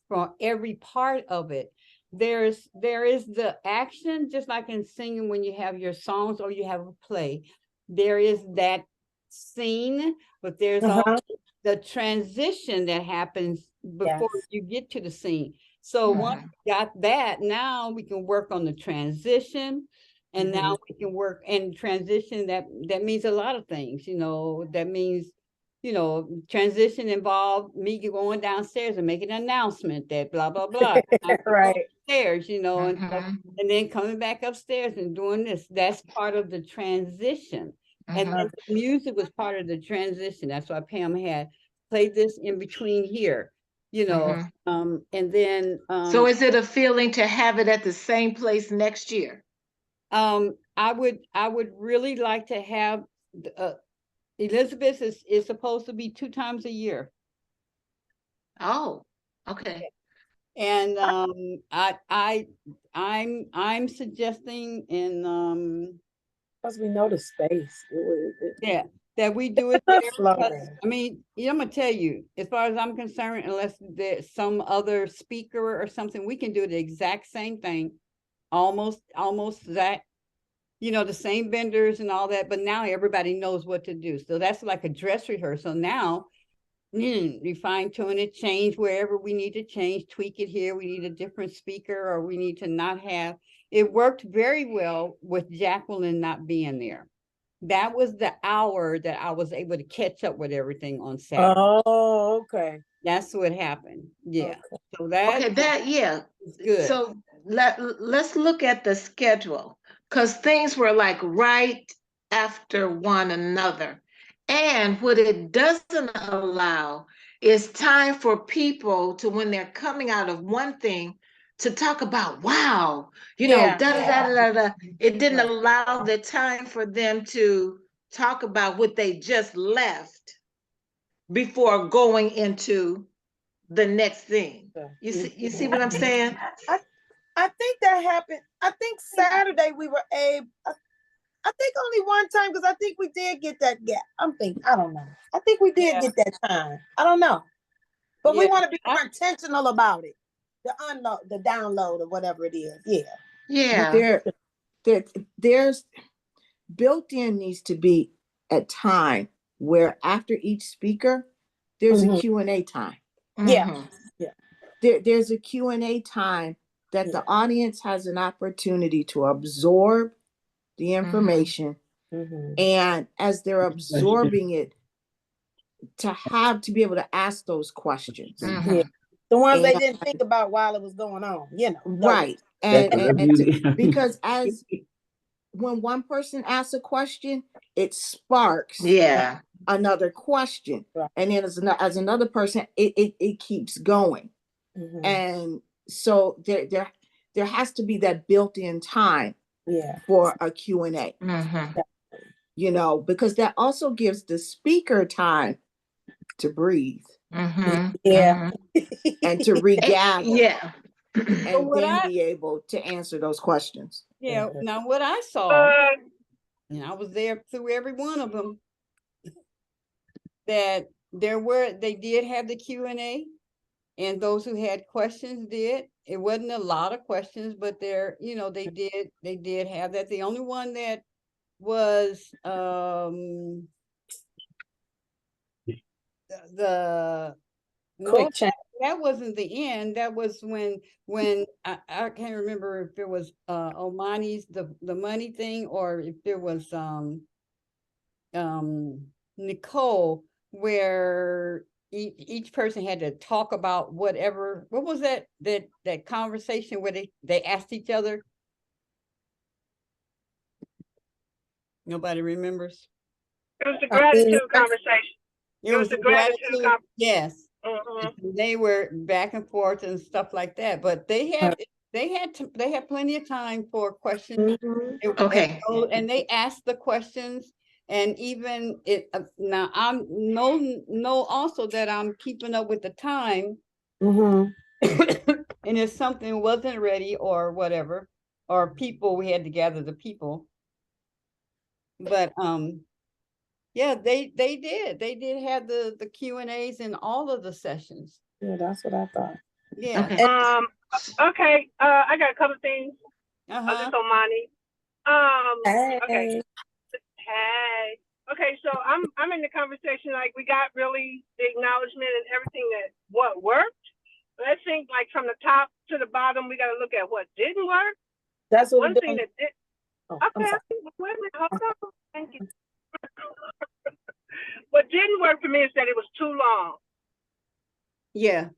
from every part of it? There is the action, just like in singing when you have your songs or you have a play. There is that scene, but there's also the transition that happens before you get to the scene. So once we got that, now we can work on the transition. And now we can work and transition. That means a lot of things, that means transition involved me going downstairs and making an announcement that blah, blah, blah. Right. Upstairs, and Mhm. and then coming back upstairs and doing this. That's part of the transition. And then the music was part of the transition. That's why Pam had played this in between here, and then So is it a feeling to have it at the same place next year? I would really like to have Elizabeth is supposed to be 2 times a year. Oh, okay. And I'm suggesting Because we know the space. yeah, that we do it there. Floating. Because, I mean, I'm gonna tell you, as far as I'm concerned, unless there's some other speaker or something, we can do the exact same thing, almost that, the same vendors and all that, but now everybody knows what to do. So that's like a dress rehearsal. Now, we fine tune it, change wherever we need to change, tweak it here. We need a different speaker, or we need to not have. It worked very well with Jacqueline not being there. That was the hour that I was able to catch up with everything on Saturday. Oh, okay. That's what happened. Yeah. Okay. So that is good. So let's look at the schedule, because things were like right after one another. And what it doesn't allow is time for people to, when they're coming out of one thing, to talk about, wow, da da da da da. It didn't allow the time for them to talk about what they just left before going into the next thing. You see what I'm saying? I think that happened. I think Saturday we were able. I think only one time, because I think we did get that gap. I don't know. I think we did get that time. I don't know. But we want to be more intentional about it. The unload, the download, or whatever it is. Yeah. Yeah. There's built-in needs to be a time where after each speaker, there's a Q&A time. Yeah. There's a Q&A time that the audience has an opportunity to absorb the information, and as they're absorbing it, to be able to ask those questions. The ones they didn't think about while it was going on, right. And because when one person asks a question, it sparks another question, and then as another person, it keeps going. And so there has to be that built-in time for a Q&A, because that also gives the speaker time to breathe, and to regather, and then be able to answer those questions. Yeah. Now what I saw, and I was there through every one of them, that they did have the Q&A, and those who had questions did. It wasn't a lot of questions, but they did have that. The only one that was that wasn't the end. That was when I can't remember if it was Omani's the money thing, or if there was Nicole, where each person had to talk about whatever. What was that conversation where they asked each other? Nobody remembers. It was the gratitude conversation. It was the gratitude. Yes. They were back and forth and stuff like that, but they had plenty of time for questions. And they asked the questions, and even now I'm know also that I'm keeping up with the time. And if something wasn't ready or whatever, or people, we had to gather the people. But yeah, they did have the Q&As in all of the sessions. Yeah, that's what I thought. Yeah. Okay. I got a couple things. This is Omani. Okay. Hey. Okay, so I'm in the conversation, like we got really the acknowledgement and everything that what worked. But I think like from the top to the bottom, we gotta look at what didn't work. That's what one thing that did. Okay, wait a minute, hold on. Thank you. What didn't work for me is that it was too long. Yeah.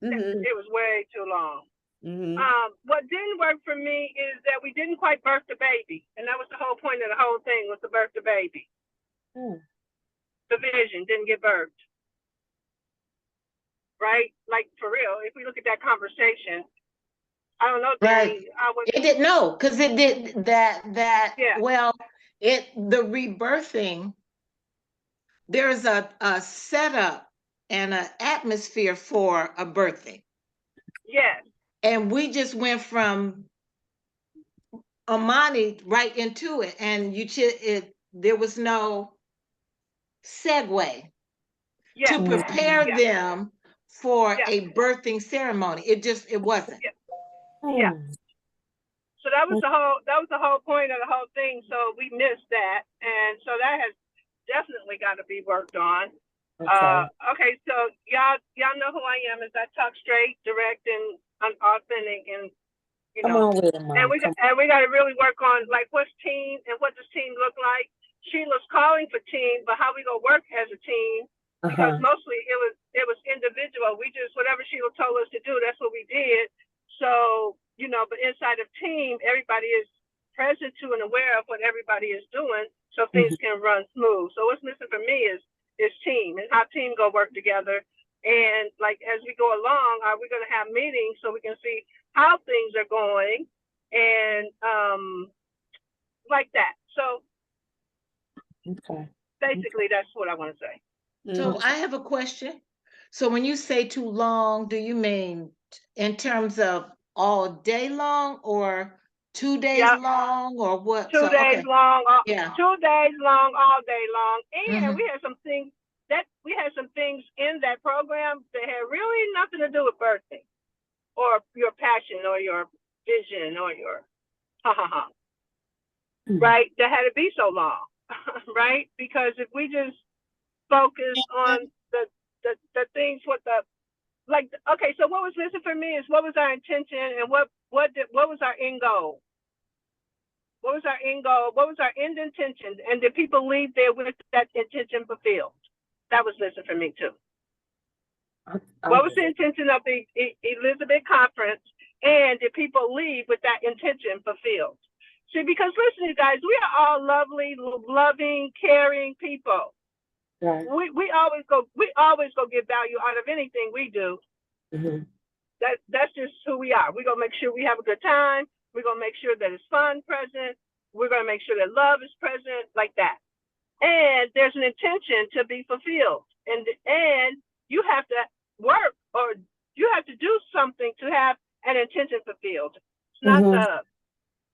It was way too long. Mm-hmm. What didn't work for me is that we didn't quite birth the baby. And that was the whole point of the whole thing, was to birth the baby. The vision didn't get birthed. Right? Like, for real, if we look at that conversation, I don't know, Danny, It didn't know, because it did that Yeah. well, the rebirthing, there's a setup and an atmosphere for a birthing. Yes. And we just went from Amani right into it, and there was no segue to prepare them for a birthing ceremony. It wasn't. Yeah. So that was the whole point of the whole thing. So we missed that, and so that has definitely got to be worked on. Okay, so y'all know who I am. Is I talk straight, direct, and authentic, and you know. And we got to really work on, like, what's team and what does team look like. Sheila's calling for team, but how we gonna work as a team? Because mostly it was individual. We just, whatever Sheila told us to do, that's what we did. So, you know, but inside of team, everybody is present to and aware of what everybody is doing, so things can run smooth. So what's missing for me is team, and how team go work together. And like, as we go along, are we going to have meetings so we can see how things are going, and like that. So basically, that's what I want to say. So I have a question. So when you say too long, do you mean in terms of all day long, or 2 days long, or what? 2 days long, 2 days long, all day long. And we had some things in that program that had really nothing to do with birthing, or your passion, or your vision, or your right? That had to be so long, right? Because if we just focus on the things with the, like, okay, so what was missing for me is, what was our intention, and what was our end goal? What was our end goal? What was our end intention? And did people leave there with that intention fulfilled? That was missing for me too. What was the intention of the Elizabeth conference? And did people leave with that intention fulfilled? See, because listen, you guys, we are all lovely, loving, caring people. Right. We always go get value out of anything we do. That's just who we are. We're gonna make sure we have a good time. We're gonna make sure that it's fun present. We're gonna make sure that love is present, like that. And there's an intention to be fulfilled. And you have to work, or you have to do something to have an intention fulfilled. It's not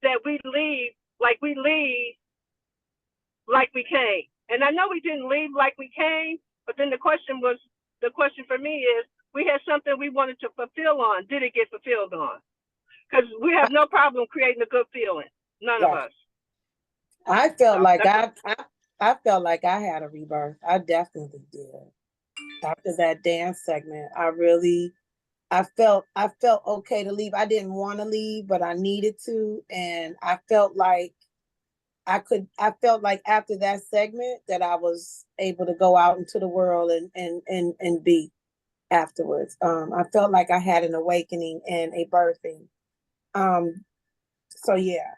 that we leave like we came. And I know we didn't leave like we came, but then the question for me is, we had something we wanted to fulfill on. Did it get fulfilled on? Because we have no problem creating a good feeling. None of us. I felt like I felt like I had a rebirth. I definitely did. After that dance segment, I felt okay to leave. I didn't want to leave, but I needed to, and I felt like after that segment that I was able to go out into the world and be afterwards. I felt like I had an awakening and a birthing. So yeah,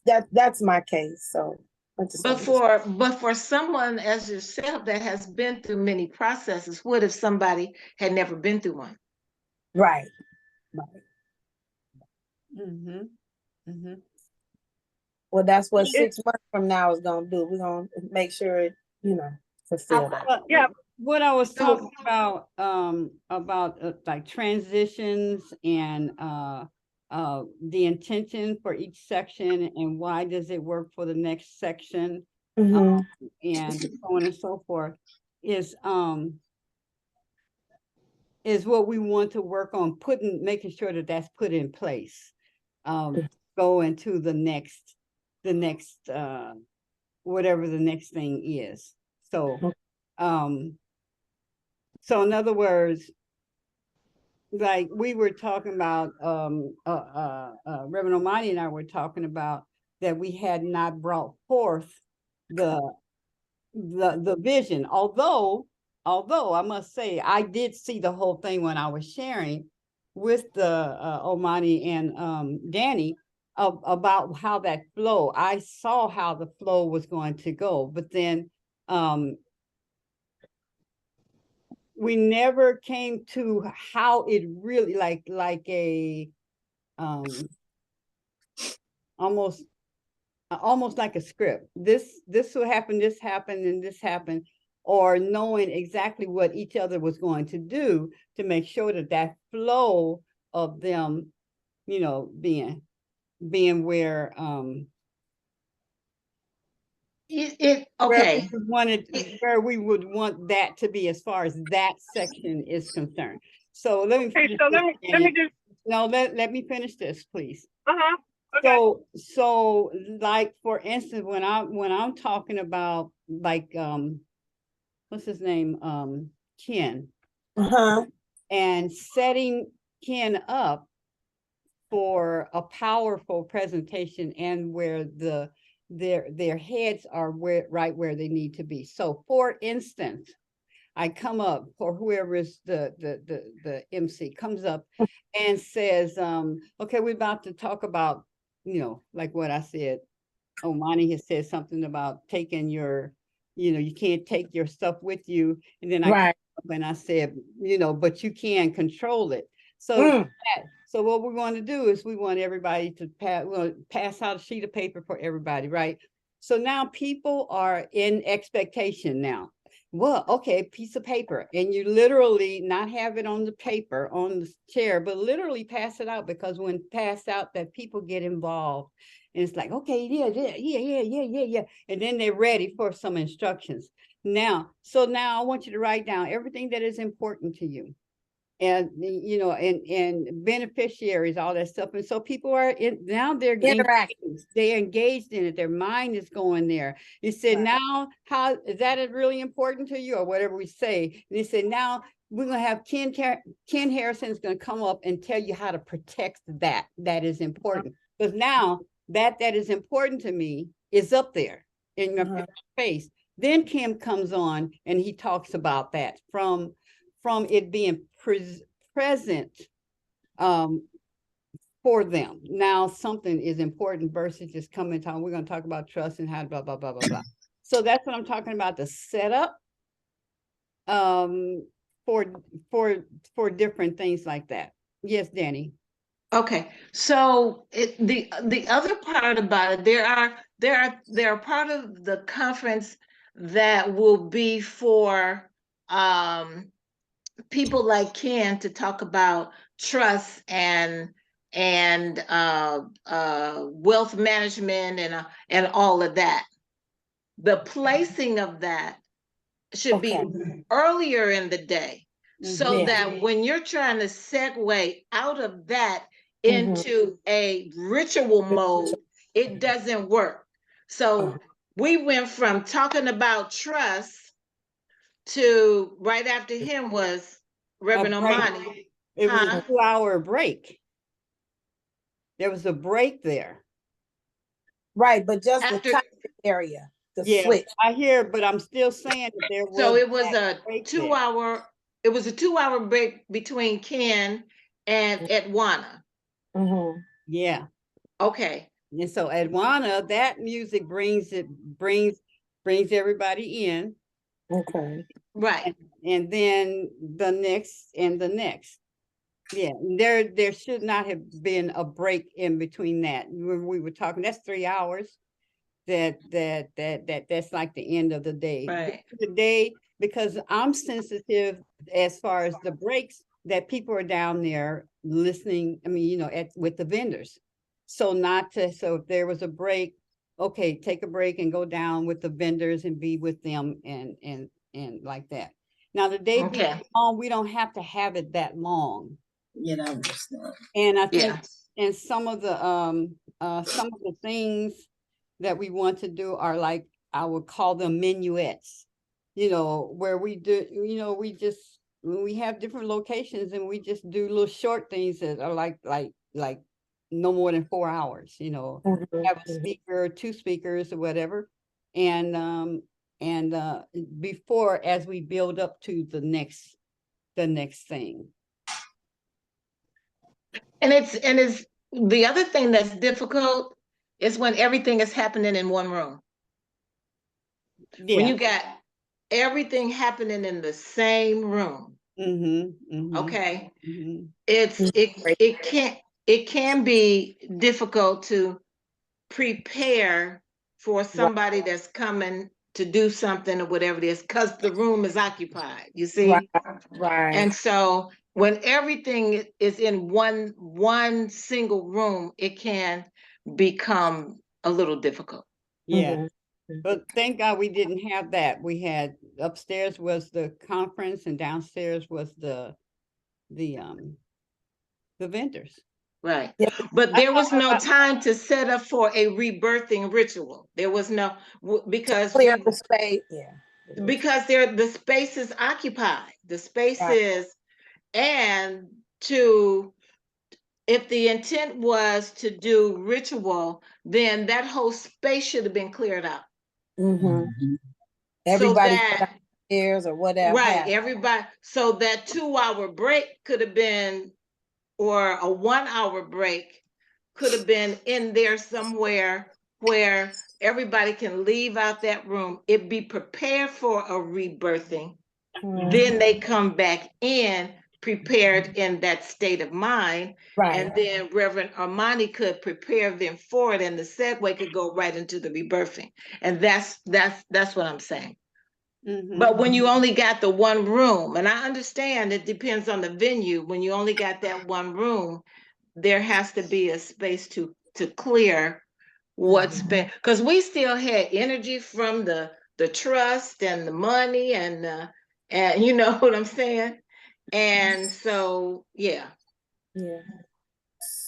that's my case. So but for someone as yourself that has been through many processes, what if somebody had never been through one? Right. Well, that's what 6 months from now is gonna do. We're gonna make sure it, fulfill that. Yeah. What I was talking about like transitions and the intention for each section, and why does it work for the next section, and so on and so forth, is what we want to work on, making sure that that's put in place. Go into the next whatever the next thing is. So so in other words, like we were talking about, Reverend Omani and I were talking about that we had not brought forth the the vision. Although I must say, I did see the whole thing when I was sharing with the Omani and Danny about how that flow. I saw how the flow was going to go, but then we never came to how it really like a almost like a script. This will happen, this happened, and this happened, or knowing exactly what each other was going to do to make sure that that flow of them, you know, being where okay. where we would want that to be as far as that section is concerned. So let me finish so this, let me just let me finish this, please. Okay. So like for instance, when I'm talking about like what's his name? Ken. And setting Ken up for a powerful presentation and where their heads are right where they need to be. So for instance, I come up, or whoever is the MC comes up and says, okay, we're about to talk about, you know, like what I said. Omani has said something about taking your, you know, you can't take your stuff with you. And then I came up and I said, you know, but you can control it. So so what we're going to do is we want everybody to pass out a sheet of paper for everybody, right? So now people are in expectation now. Well, okay, piece of paper, and you literally not have it on the paper on the chair, but literally pass it out, because when passed out, that people get involved, and it's like, okay, yeah, and then they're ready for some instructions. Now, so now I want you to write down everything that is important to you, and you know, and beneficiaries, all that stuff. And so people are in now, they're engaged in it, their mind is going there. You said, now how is that really important to you, or whatever we say. And they said, now we're going to have Ken Harrison is going to come up and tell you how to protect that is important, because now that is important to me is up there in your face. Then Kim comes on and he talks about that from it being present for them. Now something is important versus just coming talking. We're going to talk about trust and how blah blah blah blah blah. So that's what I'm talking about, the setup for different things like that. Yes, Danny. Okay, so the other part about it, there are part of the conference that will be for people like Ken to talk about trust and wealth management and all of that. The placing of that should be earlier in the day, so that when you're trying to segue out of that into a ritual mode, it doesn't work. So we went from talking about trust to right after him was Reverend Omani. It was a 2-hour break. There was a break there. Right, but just the time area, the switch. I hear, but I'm still saying that there was. So it was a 2-hour. It was a 2-hour break between Ken and Edwana. Yeah. Okay. And so Edwana, that music brings everybody in. Okay. Right. And then the next and the next. Yeah, there should not have been a break in between that. When we were talking, that's 3 hours. That's like the end of the day. Right. The day, because I'm sensitive as far as the breaks, that people are down there listening. I mean, you know, with the vendors. So if there was a break, okay, take a break and go down with the vendors and be with them and like that. Now the day being long, we don't have to have it that long. You know, understand. And I think and some of the things that we want to do are like, I would call them minuets, you know, where we do, you know, we have different locations and we just do little short things that are like no more than 4 hours, you know, have a speaker, 2 speakers or whatever. And and before, as we build up to the next thing. And it's the other thing that's difficult is when everything is happening in one room. Yeah. When you got everything happening in the same room. Okay. It can be difficult to prepare for somebody that's coming to do something or whatever it is, because the room is occupied, you see? Right. And so when everything is in one single room, it can become a little difficult. Yeah. But thank God we didn't have that. We had upstairs was the conference and downstairs was the vendors. Right. But there was no time to set up for a rebirthing ritual. There was no, because clear the space. Yeah. Because the space is occupied. The space is, and if the intent was to do ritual, then that whole space should have been cleared out. Everybody upstairs or whatever. Right, everybody. So that 2-hour break could have been, or a 1-hour break could have been in there somewhere where everybody can leave out that room. It be prepared for a rebirthing. Then they come back in prepared in that state of mind. And then Reverend Armani could prepare them for it, and the segue could go right into the rebirthing. And that's what I'm saying. But when you only got the one room, and I understand it depends on the venue, when you only got that one room, there has to be a space to clear what's been, because we still had energy from the trust and the money and you know what I'm saying? And so, yeah. Yeah.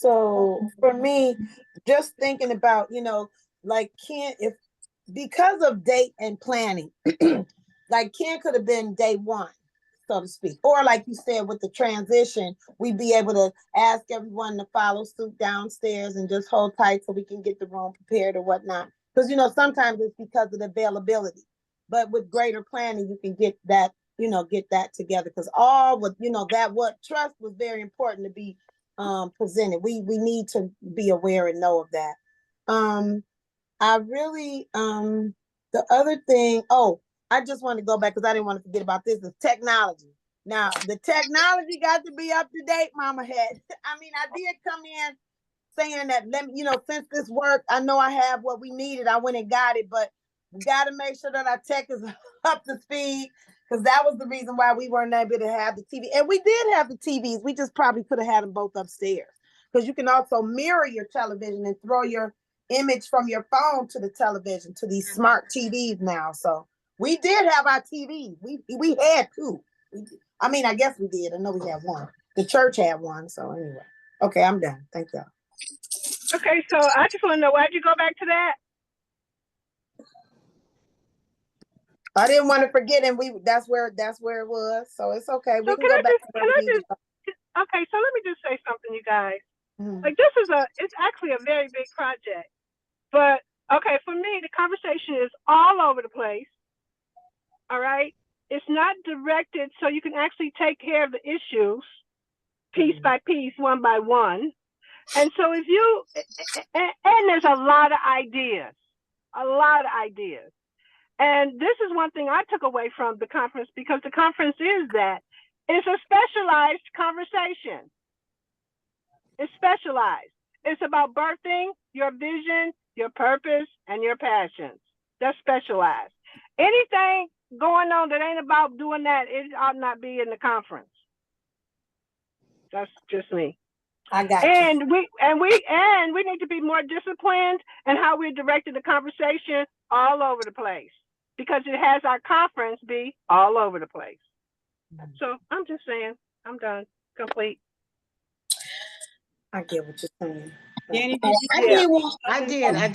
So for me, just thinking about, like because of date and planning, like Ken could have been day one, so to speak. Or like you said, with the transition, we'd be able to ask everyone to follow suit downstairs and just hold tight so we can get the room prepared or whatnot. Because, sometimes it's because of the availability. But with greater planning, you can get that, get that together. Because all with, what trust was very important to be presented. We need to be aware and know of that. I really, the other thing, I just want to go back because I didn't want to forget about this, is technology. Now, the technology got to be up to date, Mama Head. I mean, I did come in saying that, since this work, I know I have what we needed. I went and got it, but we got to make sure that our tech is up to speed, because that was the reason why we weren't able to have the TV. And we did have the TVs. We just probably could have had them both upstairs, because you can also mirror your television and throw your image from your phone to the television, to these smart TVs now. So we did have our TVs. We had two. I mean, I guess we did. I know we had one. The church had one. So anyway. Okay, I'm done. Thank you. Okay, so I just want to know, why'd you go back to that? I didn't want to forget, and that's where it was. So it's okay. We can go back. Okay, so let me just say something, you guys. Like, it's actually a very big project. But okay, for me, the conversation is all over the place. All right. It's not directed so you can actually take care of the issues piece by piece, one by one. And so and there's a lot of ideas. And this is one thing I took away from the conference, because the conference is that it's a specialized conversation. It's specialized. It's about birthing your vision, your purpose, and your passions. That's specialized. Anything going on that ain't about doing that, it ought not be in the conference. That's just me. I got you. We need to be more disciplined in how we're directing the conversation all over the place, because it has our conference be all over the place. So I'm just saying, I'm done, complete. I get what you're saying. Danny, I did. I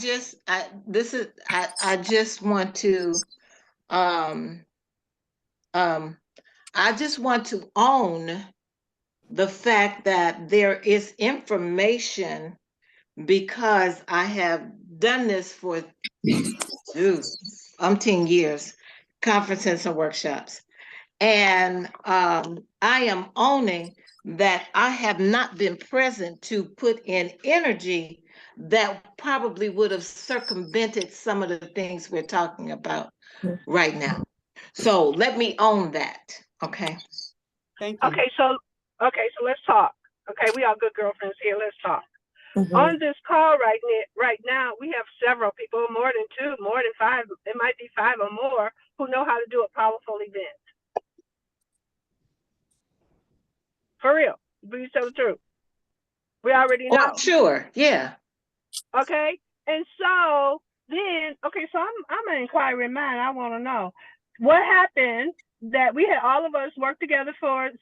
just want to I just want to own the fact that there is information, because I have done this for umpteen years. conferences and workshops. And I am owning that I have not been present to put in energy that probably would have circumvented some of the things we're talking about right now. So let me own that. Okay. Thank you. Okay, so let's talk. Okay, we all good girlfriends here. Let's talk. On this call right now, we have several people, more than 2, more than 5. It might be 5 or more who know how to do a powerful event. For real, please tell the truth. We already know. Oh, sure, yeah. Okay, and so then, okay, so I'm an inquiring mind. I want to know what happened that we had all of us work together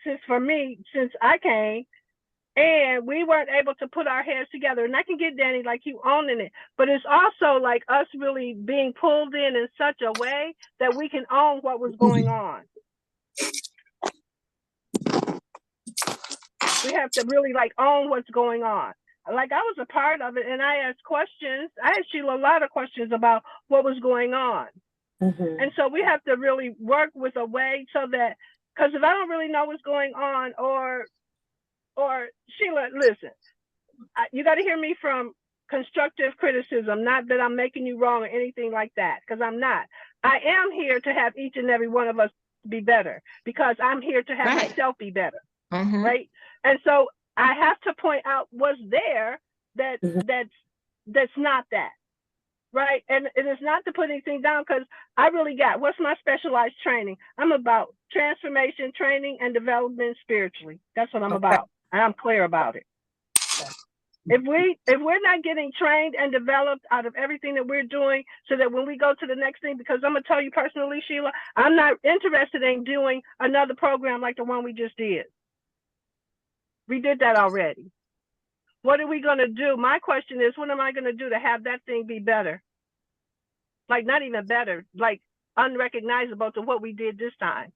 since I came, and we weren't able to put our heads together. And I can get Danny like you owning it, but it's also like us really being pulled in such a way that we can own what was going on. We have to really like own what's going on. Like I was a part of it, and I asked questions. I asked Sheila a lot of questions about what was going on. And so we have to really work with a way so that, because if I don't really know what's going on, or Sheila, listen, you got to hear me from constructive criticism, not that I'm making you wrong or anything like that, because I'm not. I am here to have each and every one of us be better, because I'm here to have myself be better, right? And so I have to point out what's there that's not that, right? And it is not to put anything down, because I really what's my specialized training? I'm about transformation, training, and development spiritually. That's what I'm about, and I'm clear about it. If we're not getting trained and developed out of everything that we're doing, so that when we go to the next thing, because I'm gonna tell you personally, Sheila, I'm not interested in doing another program like the one we just did. We did that already. What are we gonna do? My question is, what am I gonna do to have that thing be better? Like not even better, like unrecognizable to what we did this time.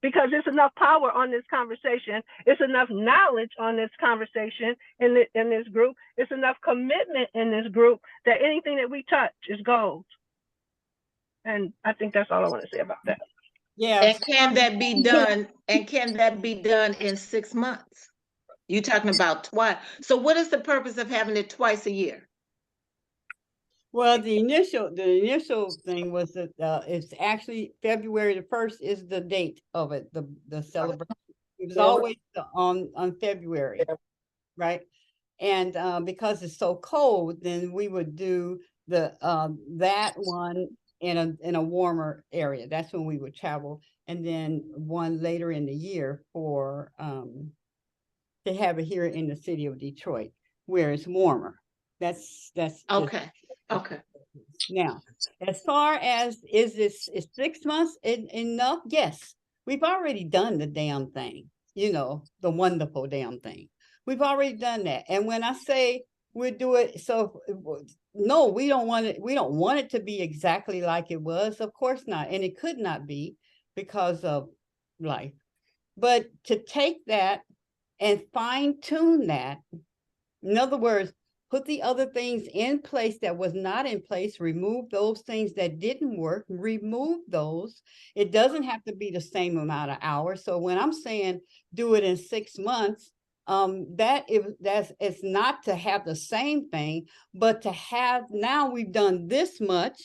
Because there's enough power on this conversation. It's enough knowledge on this conversation in this group. It's enough commitment in this group that anything that we touch is gold. And I think that's all I want to say about that. Yeah. And can that be done? And can that be done in 6 months? You're talking about twice. So what is the purpose of having it twice a year? Well, the initial thing was that it's actually February the 1st is the date of it, the celebration. It was always on February, right? And because it's so cold, then we would do the that one in a warmer area. That's when we would travel, and then one later in the year for to have it here in the city of Detroit, where it's warmer. That's okay. Okay. Now, as far as is 6 months enough? Yes, we've already done the damn thing. You know, the wonderful damn thing. We've already done that. And when I say we'll do it, so no, we don't want it. We don't want it to be exactly like it was. Of course not, and it could not be because of life. But to take that and fine tune that, in other words, put the other things in place that was not in place, remove those things that didn't work, remove those. It doesn't have to be the same amount of hours. So when I'm saying do it in 6 months, it's not to have the same thing, but to have, now we've done this much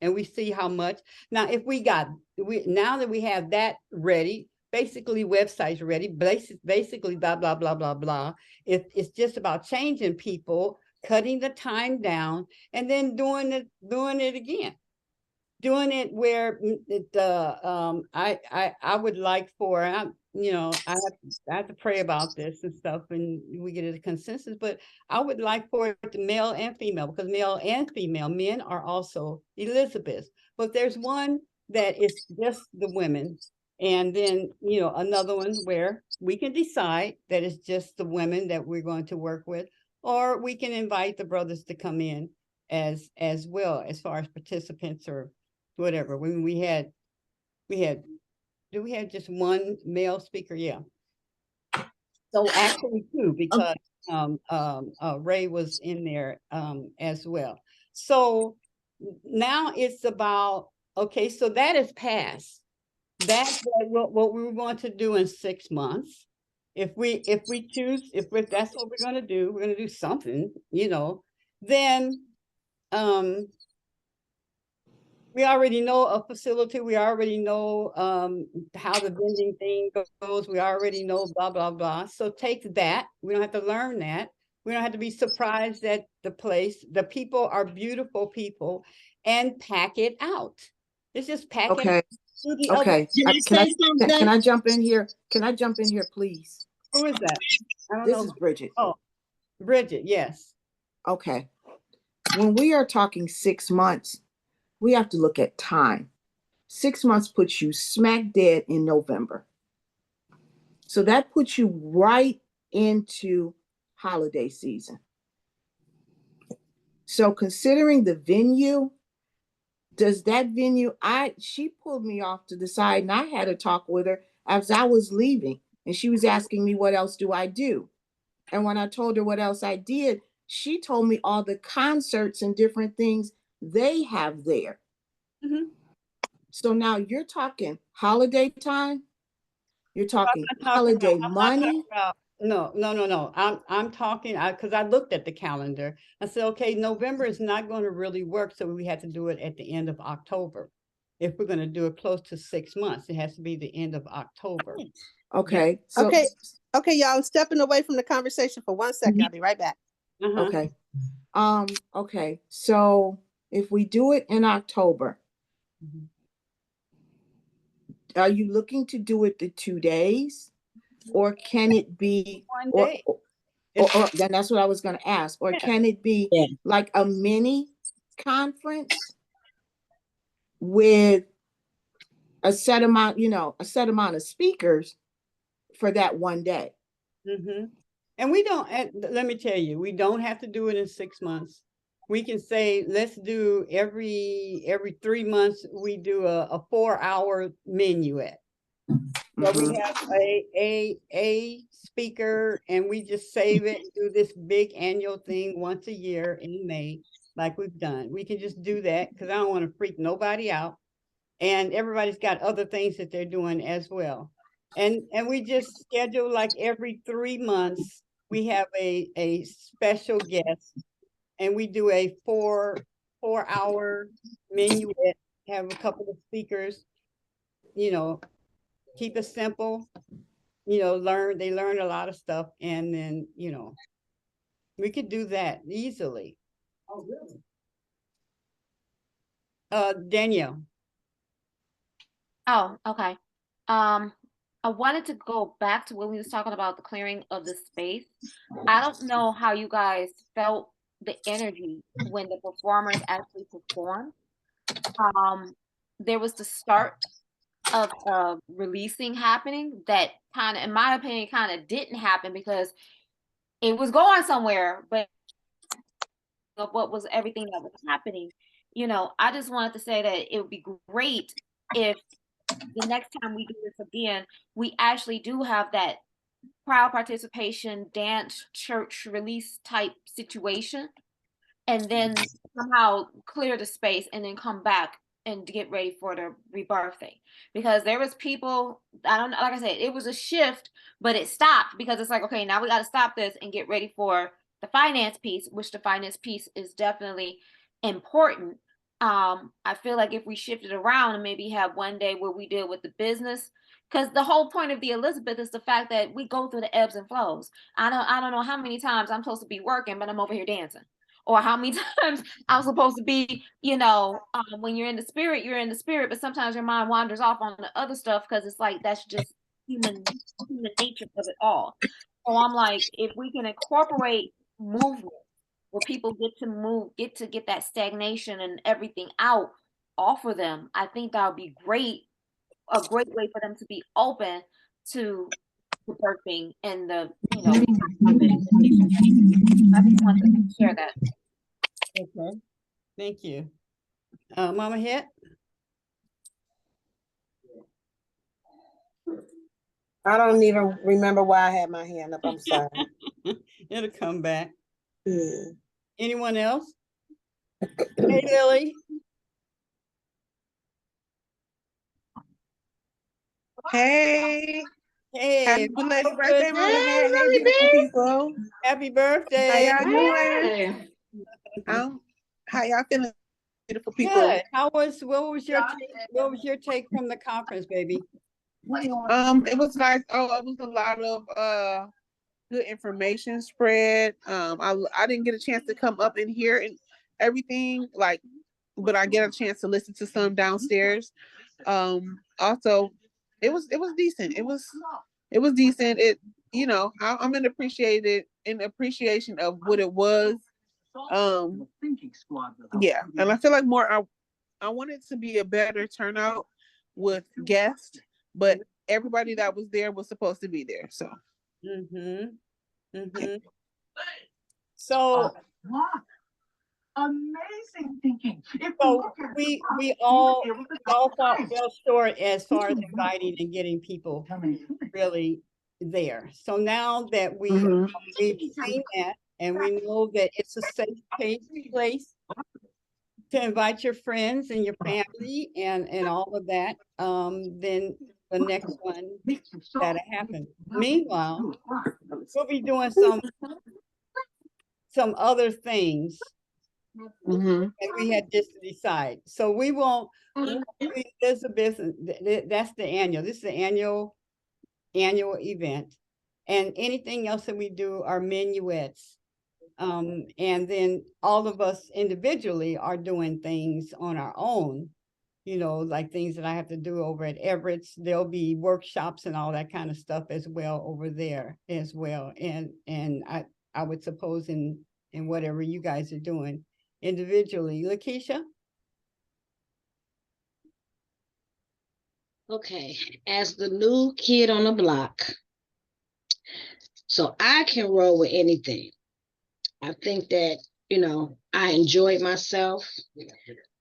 and we see how much. Now, now that we have that ready, basically websites ready, basically blah, blah, blah, blah, blah. It's just about changing people, cutting the time down, and then doing it again. Doing it where I would like for, I have to pray about this and stuff, and we get a consensus, but I would like for it to male and female, because male and female, men are also Elizabeth, but there's one that is just the women. And then, another one where we can decide that it's just the women that we're going to work with, or we can invite the brothers to come in as well, as far as participants or whatever. When we had just one male speaker? Yeah. So actually 2, because Ray was in there as well. So now it's about Okay, so that is passed. That's what we want to do in 6 months. If we choose, if that's what we're gonna do, we're gonna do something, you know, then we already know a facility, we already know how the vending thing goes, we already know blah, blah, blah. So take that, we don't have to learn that. We don't have to be surprised at the place. The people are beautiful people, and pack it out. It's just pack it Okay. out. Do the other. Okay. Can I say something? Can I jump in here? Can I jump in here, please? Who is that? I don't This know. is Bridget. Oh, Bridget, yes. Okay. When we are talking 6 months, we have to look at time. 6 months puts you smack dead in November. So that puts you right into holiday season. So considering the venue, does that venue, she pulled me off to the side and I had a talk with her as I was leaving. And she was asking me, what else do I do? And when I told her what else I did, she told me all the concerts and different things they have there. Mm-hmm. So now you're talking holiday time. You're talking holiday money. No. I'm talking because I looked at the calendar. I said, okay, November is not going to really work, so we had to do it at the end of October. If we're going to do it close to 6 months, it has to be the end of October. Okay. Yeah. So, okay, y'all. I'm stepping away from the conversation for 1 second. I'll be right back. Okay. Okay. So if we do it in October, are you looking to do it the 2 days, or can it be 1 day? Or then that's what I was going to ask. Or can it be like a mini conference with a set amount, a set amount of speakers for that 1 day? Mm-hmm. And we don't, let me tell you, we don't have to do it in 6 months. We can say, let's do every 3 months, we do a 4-hour minuet. So we have a speaker, and we just save it and do this big annual thing once a year in May, like we've done. We can just do that because I don't want to freak nobody out. And everybody's got other things that they're doing as well. And we just schedule like every 3 months, we have a special guest, and we do a 4-hour minuet, have a couple of speakers, keep it simple, they learn a lot of stuff, and then, we could do that easily. Oh, really? Danielle. Oh, okay. I wanted to go back to when we was talking about the clearing of the space. I don't know how you guys felt the energy when the performers actually performed. There was the start of releasing happening that kind of, in my opinion, kind of didn't happen because it was going somewhere, but of what was everything that was happening. I just wanted to say that it would be great if the next time we do this again, we actually do have that crowd participation, dance, church release type situation, and then somehow clear the space and then come back and get ready for the rebirthing. Because there was people, I don't know, like I said, it was a shift, but it stopped because it's like, okay, now we got to stop this and get ready for the finance piece, which the finance piece is definitely important. I feel like if we shifted around and maybe have 1 day where we deal with the business, because the whole point of the Elizabeth is the fact that we go through the ebbs and flows. I don't know how many times I'm supposed to be working, but I'm over here dancing, or how many times I'm supposed to be, when you're in the spirit, but sometimes your mind wanders off on the other stuff because it's like that's just human nature of it all. So I'm like, if we can incorporate movement where people get that stagnation and everything out, offer them, I think that would be a great way for them to be open to the birthing and the, I just want to share that. Okay, thank you. Mama Het? I don't even remember why I had my hand up. I'm sorry. It'll come back. Anyone else? Hey, Lily. Hey, Hey, happy belated so birthday, good. Mama Head. Hey, beautiful people. Happy How birthday. y'all doing? Hey. How y'all feeling, beautiful people? Good. What was your take from the conference, baby? It was nice. Oh, it was a lot of good information spread. I didn't get a chance to come up and hear and everything, like, but I get a chance to listen to some downstairs. Also, it was decent. It was decent. I'm in appreciation of what it was. Yeah, and I feel like I want it to be a better turnout with guests, but everybody that was there was supposed to be there. So. So amazing thinking. so we all thought fell short as far as inviting and getting people really there. So now that we've seen that and we know that it's a safe place to invite your friends and your family and all of that, then the next one that'll happen. Meanwhile, we'll be doing some other things and we had just to decide. So we won't, there's a business, that's the annual, this is the annual event. And anything else that we do are minuets. And then all of us individually are doing things on our own, like things that I have to do over at Everett's. There'll be workshops and all that kind of stuff as well over there as well. And I would suppose in whatever you guys are doing individually. Lakeisha? Okay, as the new kid on the block, so I can roll with anything. I think that, I enjoyed myself.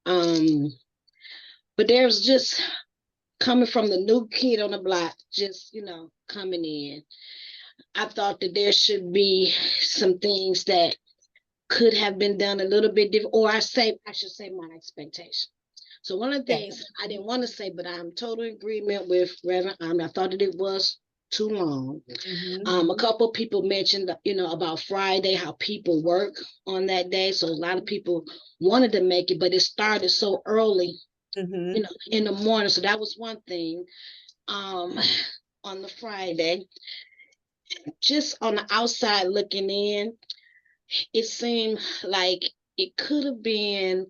But there's just coming from the new kid on the block, just, coming in. I thought that there should be some things that could have been done a little bit different, or I should say my expectation. So one of the things I didn't want to say, but I'm totally in agreement with Reverend. I thought that it was too long. A couple of people mentioned, about Friday, how people work on that day. So a lot of people wanted to make it, but it started so early, in the morning. So that was one thing. On the Friday, just on the outside looking in, it seemed like it could have been,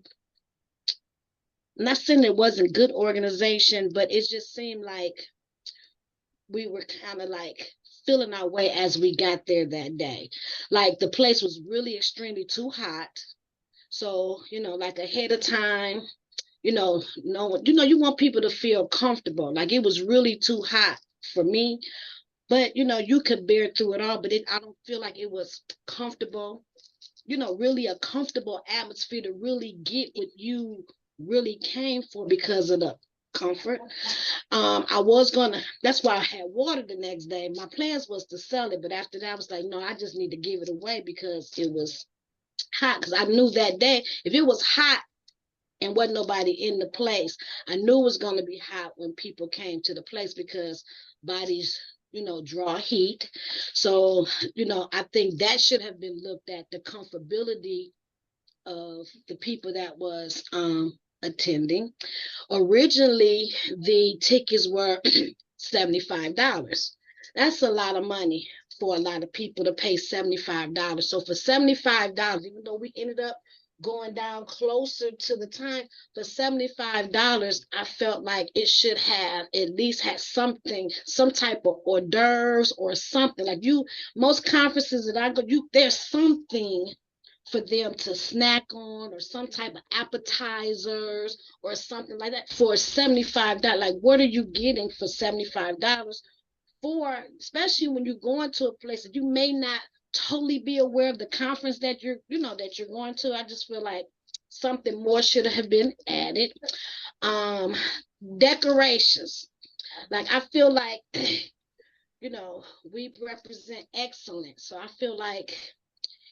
not saying it wasn't good organization, but it just seemed like we were kind of like feeling our way as we got there that day. Like the place was really extremely too hot. So, like ahead of time, you want people to feel comfortable. Like it was really too hot for me, but you could bear through it all, but I don't feel like it was comfortable, really a comfortable atmosphere to really get what you really came for because of the comfort. That's why I had water the next day. My plans was to sell it, but after that I was like, no, I just need to give it away because it was hot. Because I knew that day, if it was hot and wasn't nobody in the place, I knew it was going to be hot when people came to the place because bodies, draw heat. So, I think that should have been looked at, the comfortability of the people that was attending. Originally, the tickets were $75. That's a lot of money for a lot of people to pay $75. So for $75, even though we ended up going down closer to the time, for $75, I felt like it should have at least had something, some type of hors d'oeuvres or something. Like most conferences that I go, there's something for them to snack on or some type of appetizers or something like that for $75. Like, what are you getting for $75 for, especially when you're going to a place that you may not totally be aware of the conference that you're going to? I just feel like something more should have been added. Decorations. Like, I feel like, we represent excellence. So I feel like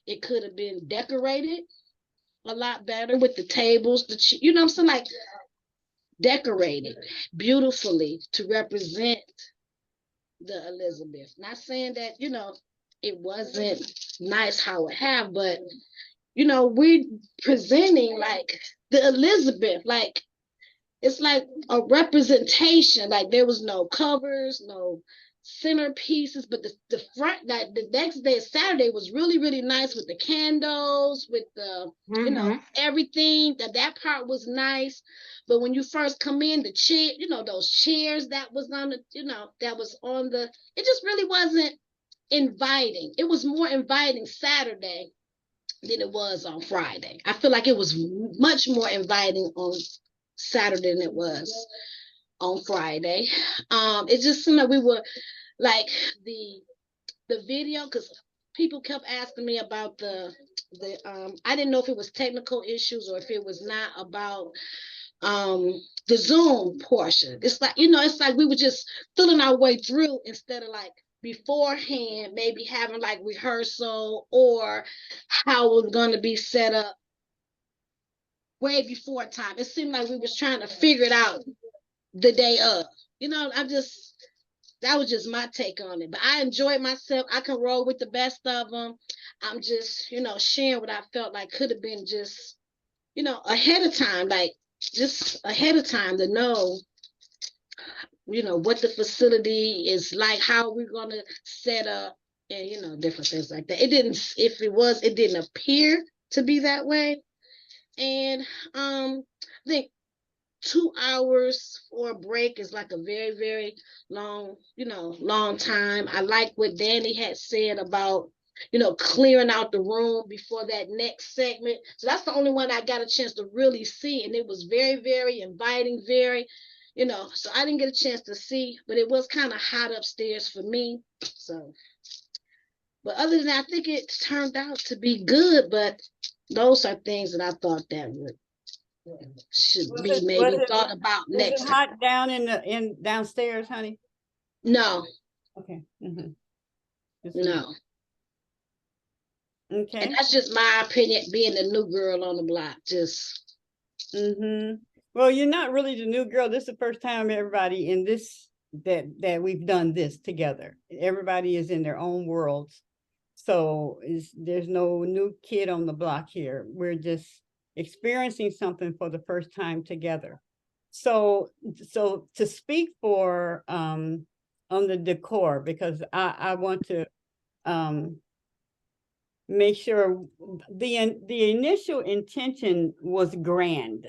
it could have been decorated a lot better with the tables, what I'm saying? Like, decorated beautifully to represent the Elizabeth. Not saying that, you know, it wasn't nice how it have, but you know, we're presenting like the Elizabeth, like it's like a representation. Like there was no covers, no centerpieces, but the front, like the next day, Saturday, was really, really nice with the candles, with the, you know, everything. That part was nice. But when you first come in, the chair, you know, those chairs that was on the, you know, that was on the, it just really wasn't inviting. It was more inviting Saturday than it was on Friday. I feel like it was much more inviting on Saturday than it was on Friday. It just seemed like we were like the video, because people kept asking me about the I didn't know if it was technical issues or if it was not about the Zoom portion. It's like, you know, it's like we were just feeling our way through instead of like beforehand, maybe having like rehearsal or how it was going to be set up way before time. It seemed like we was trying to figure it out the day of. You know, that was just my take on it. But I enjoyed myself. I can roll with the best of them. I'm just, you know, sharing what I felt like could have been just, you know, ahead of time, like just ahead of time to know, you know, what the facility is like, how we're going to set up, and, you know, different things like that. It didn't, if it was, it didn't appear to be that way. And I think 2 hours for a break is like a very, very long, you know, long time. I like what Danny had said about, you know, clearing out the room before that next segment. So that's the only one I got a chance to really see. And it was very, very inviting, very, you know, so I didn't get a chance to see, but it was kind of hot upstairs for me. So, but other than that, I think it turned out to be good, but those are things that I thought that would should be maybe thought about next time. Hot down in downstairs, honey? No. Okay. No. Okay. And that's just my opinion, being the new girl on the block. Just. Well, you're not really the new girl. This is the first time everybody in this that we've done this together. Everybody is in their own worlds. So there's no new kid on the block here. We're just experiencing something for the first time together. So to speak for on the decor, because I want to make sure the initial intention was grand.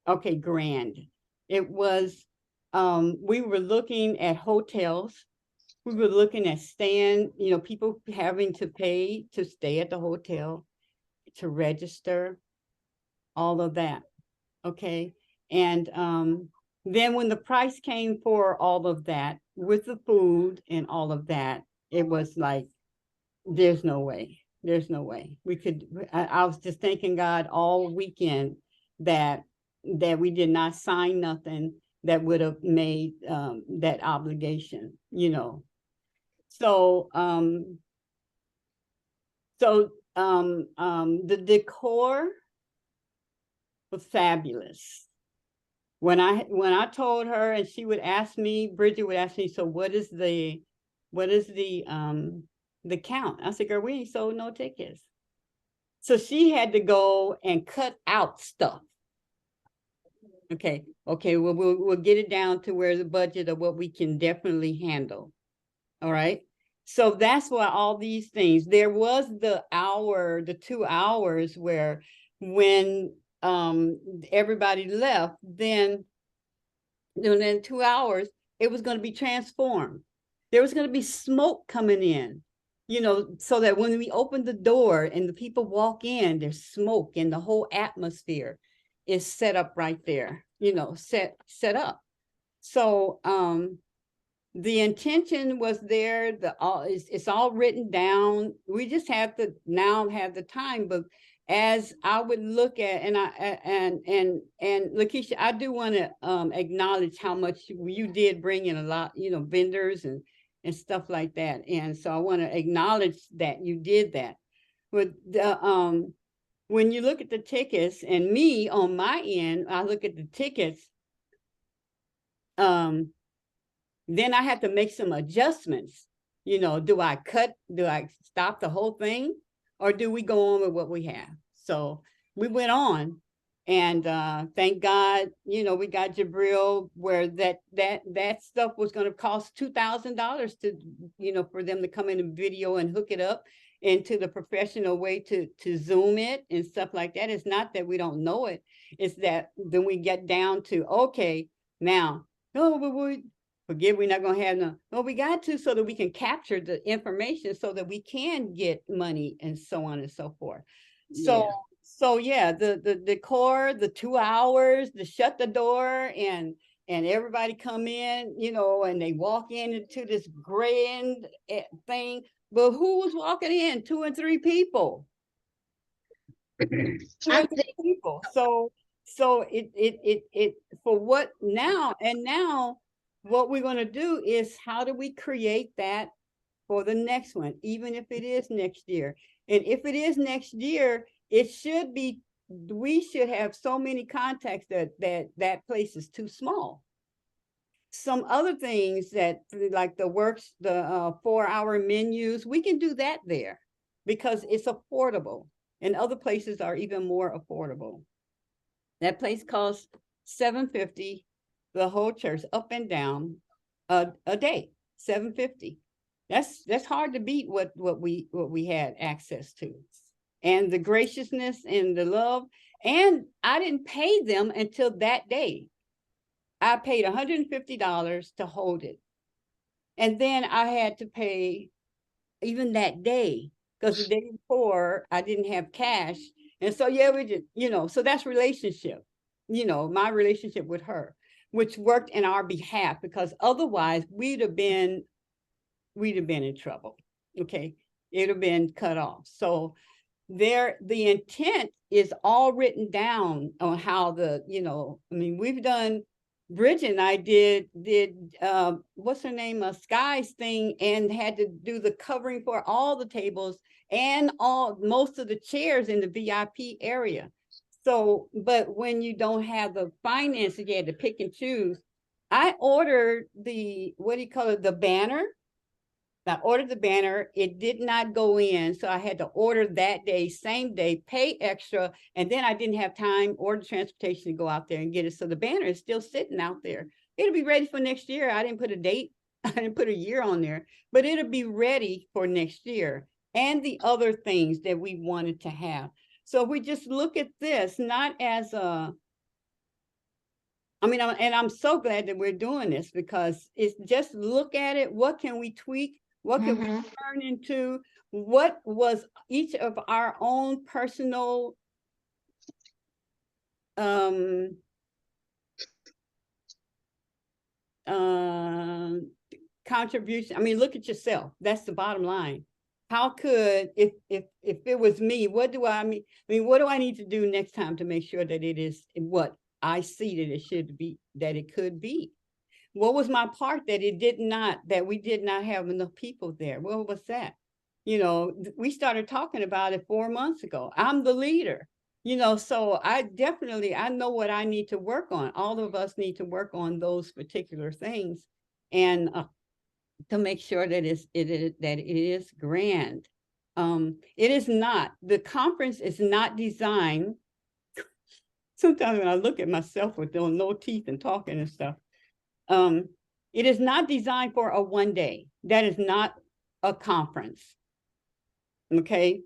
Okay, grand. It was we were looking at hotels. We were looking at staying, you know, people having to pay to stay at the hotel, to register, all of that. Okay. And then when the price came for all of that, with the food and all of that, it was like, there's no way. There's no way. We could, I was just thanking God all weekend that we did not sign nothing that would have made that obligation, you know. So the decor was fabulous. When I told her, and she would ask me, Bridget would ask me, so what is the count? I said, girl, we ain't sold no tickets. So she had to go and cut out stuff. Okay, well, we'll get it down to where the budget of what we can definitely handle. All right. So that's why all these things, there was the 2 hours where when everybody left, then 2 hours, it was going to be transformed. There was going to be smoke coming in, you know, so that when we open the door and the people walk in, there's smoke and the whole atmosphere is set up right there, you know, set up. So the intention was there. It's all written down. We just have to now have the time. But as I would look at, and Lakeisha, I do want to acknowledge how much you did bring in a lot, you know, vendors and stuff like that. And so I want to acknowledge that you did that. But when you look at the tickets, and me on my end, I look at the tickets, then I have to make some adjustments. You know, do I stop the whole thing, or do we go on with what we have? So we went on, and thank God, you know, we got Jabril, where that stuff was going to cost $2,000 to, you know, for them to come in and video and hook it up into the professional way to Zoom it and stuff like that. It's not that we don't know it. It's that then we get down to, okay, now, no, we forget we're not going to have no, well, we got to, so that we can capture the information so that we can get money and so on and so forth. So yeah, the decor, the 2 hours, the shut the door and everybody come in, you know, and they walk into this grand thing. But who was walking in? 2 and 3 people. 2 and 3 people. So it for what now? And now what we're going to do is, how do we create that for the next one, even if it is next year? And if it is next year, it should be, we should have so many contacts that place is too small. Some other things that, like the 4-hour menus, we can do that there because it's affordable, and other places are even more affordable. That place costs $750, the whole church up and down a day, $750. That's hard to beat what we had access to. And the graciousness and the love. And I didn't pay them until that day. I paid $150 to hold it. And then I had to pay even that day, because the day before I didn't have cash. And so, yeah, we did, you know, so that's relationship, you know, my relationship with her, which worked in our behalf, because otherwise we'd have been in trouble. Okay. It'd have been cut off. So the intent is all written down on how you know, I mean, we've done, Bridget and I did what's her name, Sky's thing, and had to do the covering for all the tables and most of the chairs in the VIP area. So, but when you don't have the finances, you had to pick and choose. I ordered the, what do you call it, the banner. I ordered the banner. It did not go in. So I had to order that day, same day, pay extra. And then I didn't have time or the transportation to go out there and get it. So the banner is still sitting out there. It'll be ready for next year. I didn't put a date. I didn't put a year on there, but it'll be ready for next year. And the other things that we wanted to have. So we just look at this, not as a, I mean, and I'm so glad that we're doing this, because it's just look at it. What can we tweak? What can we turn into? What was each of our own personal contribution? I mean, look at yourself. That's the bottom line. How could, if it was me, what do I mean? I mean, what do I need to do next time to make sure that it is what I see that it should be, that it could be? What was my part that we did not have enough people there? What was that? You know, we started talking about it 4 months ago. I'm the leader, you know, so I know what I need to work on. All of us need to work on those particular things, and to make sure that it is grand. It is not, the conference is not designed. Sometimes when I look at myself with no teeth and talking and stuff, it is not designed for a one day. That is not a conference. Okay.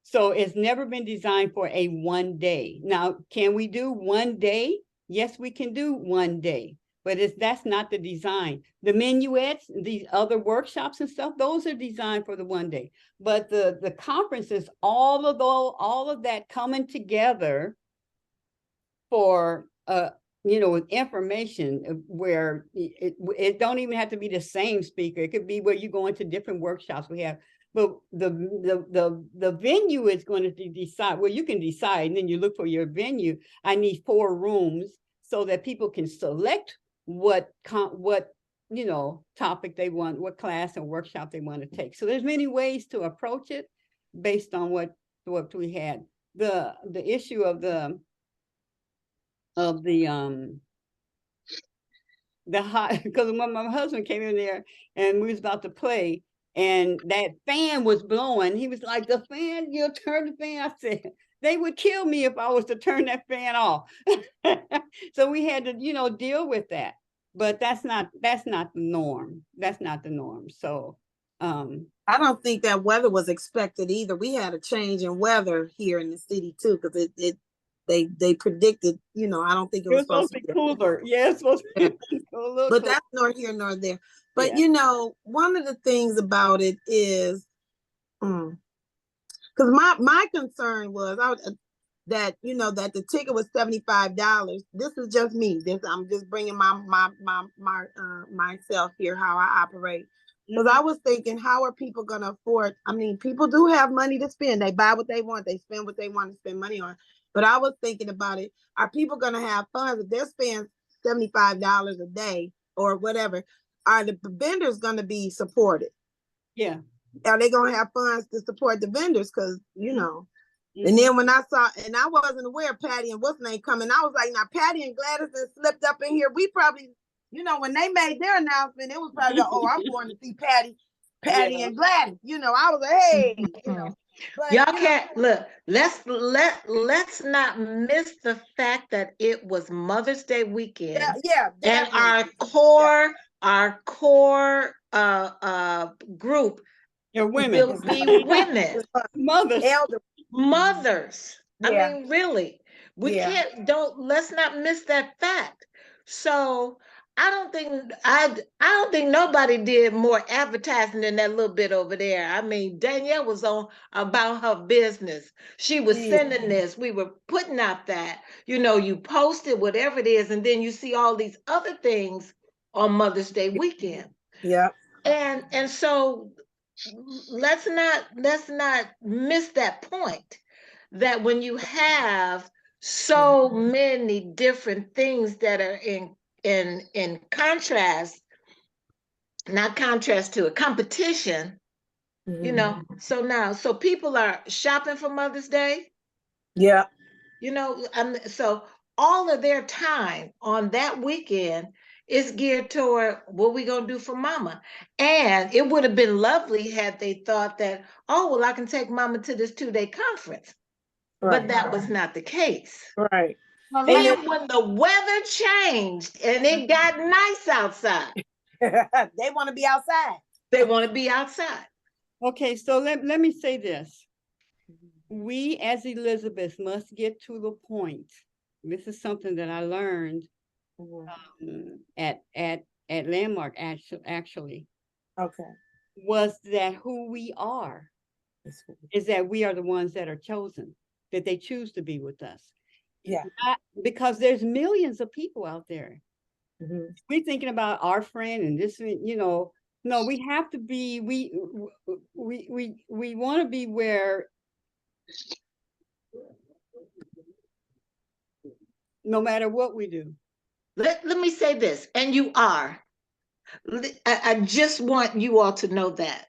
So it's never been designed for a one day. Now, can we do one day? Yes, we can do one day, but that's not the design. The minuets, these other workshops and stuff, those are designed for the one day. But the conference is all of that coming together for you know, with information, where it don't even have to be the same speaker. It could be where you go into different workshops we have. But the venue is going to decide. Well, you can decide, and then you look for your venue. I need 4 rooms so that people can select what you know, topic they want, what class and workshop they want to take. So there's many ways to approach it based on what we had. the issue of the hot, because when my husband came in there and we was about to play and that fan was blowing, he was like, the fan, you'll turn the fan. I said, they would kill me if I was to turn that fan off. So we had to, deal with that. But that's not the norm. That's not the norm. So I don't think that weather was expected either. We had a change in weather here in the city too, because they predicted, I don't think it was supposed to be cooler. Yeah, it's supposed to be but that's nor here nor there. But one of the things about it is, because my concern was that the ticket was $75. This is just me. I'm just bringing myself here, how I operate. Because I was thinking, how are people going to afford? I mean, people do have money to spend. They buy what they want. They spend what they want to spend money on. But I was thinking about it. Are people going to have funds if they're spending $75 a day or whatever? Are the vendors going to be supported? Yeah. Are they going to have funds to support the vendors? Because, and then when I saw, and I wasn't aware of Patty and what's name coming, I was like, now Patty and Gladys slipped up in here. We probably, when they made their announcement, it was probably, I'm going to see Patty and Gladys. I was like, hey, But, y'all can't look. Let's not miss the fact that it was Mother's Day weekend. And our core group women will be women, mothers. I mean, really, let's not miss that fact. So I don't think nobody did more advertising than that little bit over there. I mean, Danielle was on about her business. She was sending this. We were putting out that, you posted whatever it is, and then you see all these other things on Mother's Day weekend. Yeah. And so let's not miss that point, that when you have so many different things that are in contrast, not contrast to a competition, so people are shopping for Mother's Day. Yeah. So all of their time on that weekend is geared toward what we gonna do for Mama. And it would have been lovely had they thought that, oh, well, I can take Mama to this 2-day conference. Right. But that was not the case. Right. And then when the weather changed and it got nice outside, they want to be outside. They want to be outside. Okay, so let me say this. We as Elizabeth must get to the point. This is something that I learned at Landmark actually. Okay. Was that who we are? Is that we are the ones that are chosen, that they choose to be with us. Yeah. Because there's millions of people out there. We're thinking about our friend and this, no, we have to be, we want to be where no matter what we do. Let me say this, and you are. I just want you all to know that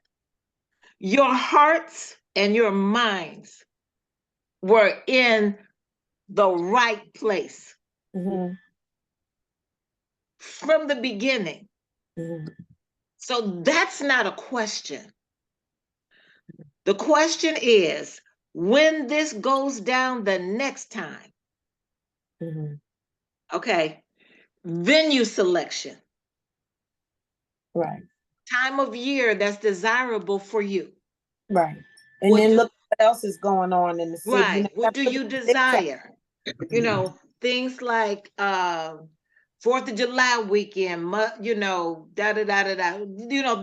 your hearts and your minds were in the right place from the beginning. So that's not a question. The question is, when this goes down the next time, okay, venue selection. Right. Time of year that's desirable for you. Right. And then look what else is going on in the city. Right. What do you desire? Things like 4th of July weekend,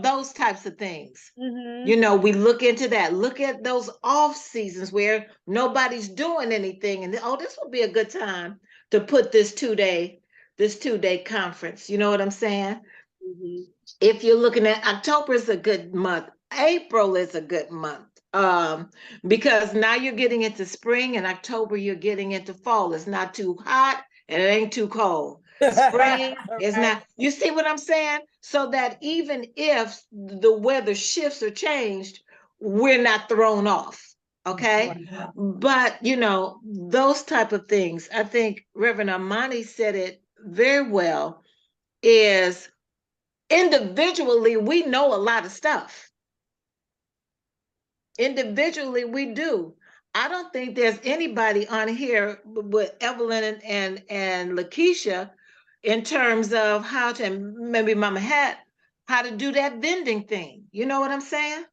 those types of things. We look into that. Look at those off seasons where nobody's doing anything. And this would be a good time to put this 2-day conference. You know what I'm saying? If you're looking at October is a good month. April is a good month. Because now you're getting into spring, and October you're getting into fall. It's not too hot and it ain't too cold. Spring is not, you see what I'm saying? So that even if the weather shifts or changed, we're not thrown off. Okay. But, you know, those type of things, I think Reverend Armani said it very well, is individually, we know a lot of stuff. Individually, we do. I don't think there's anybody on here with Evelyn and Lakeisha in terms of how to, maybe Mama Hat, how to do that vending thing. You know what I'm saying?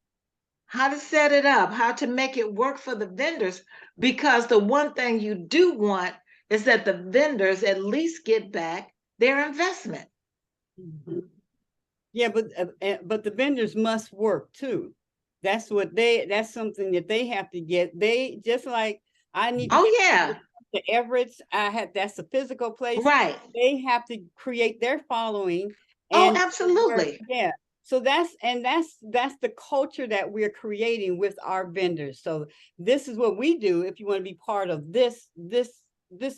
How to set it up, how to make it work for the vendors. Because the one thing you do want is that the vendors at least get back their investment. Yeah, but the vendors must work too. That's something that they have to get. They just like I need to get the Everett's. That's a physical place. Right. They have to create their following. And absolutely. Yeah. So that's the culture that we're creating with our vendors. So this is what we do. If you want to be part of this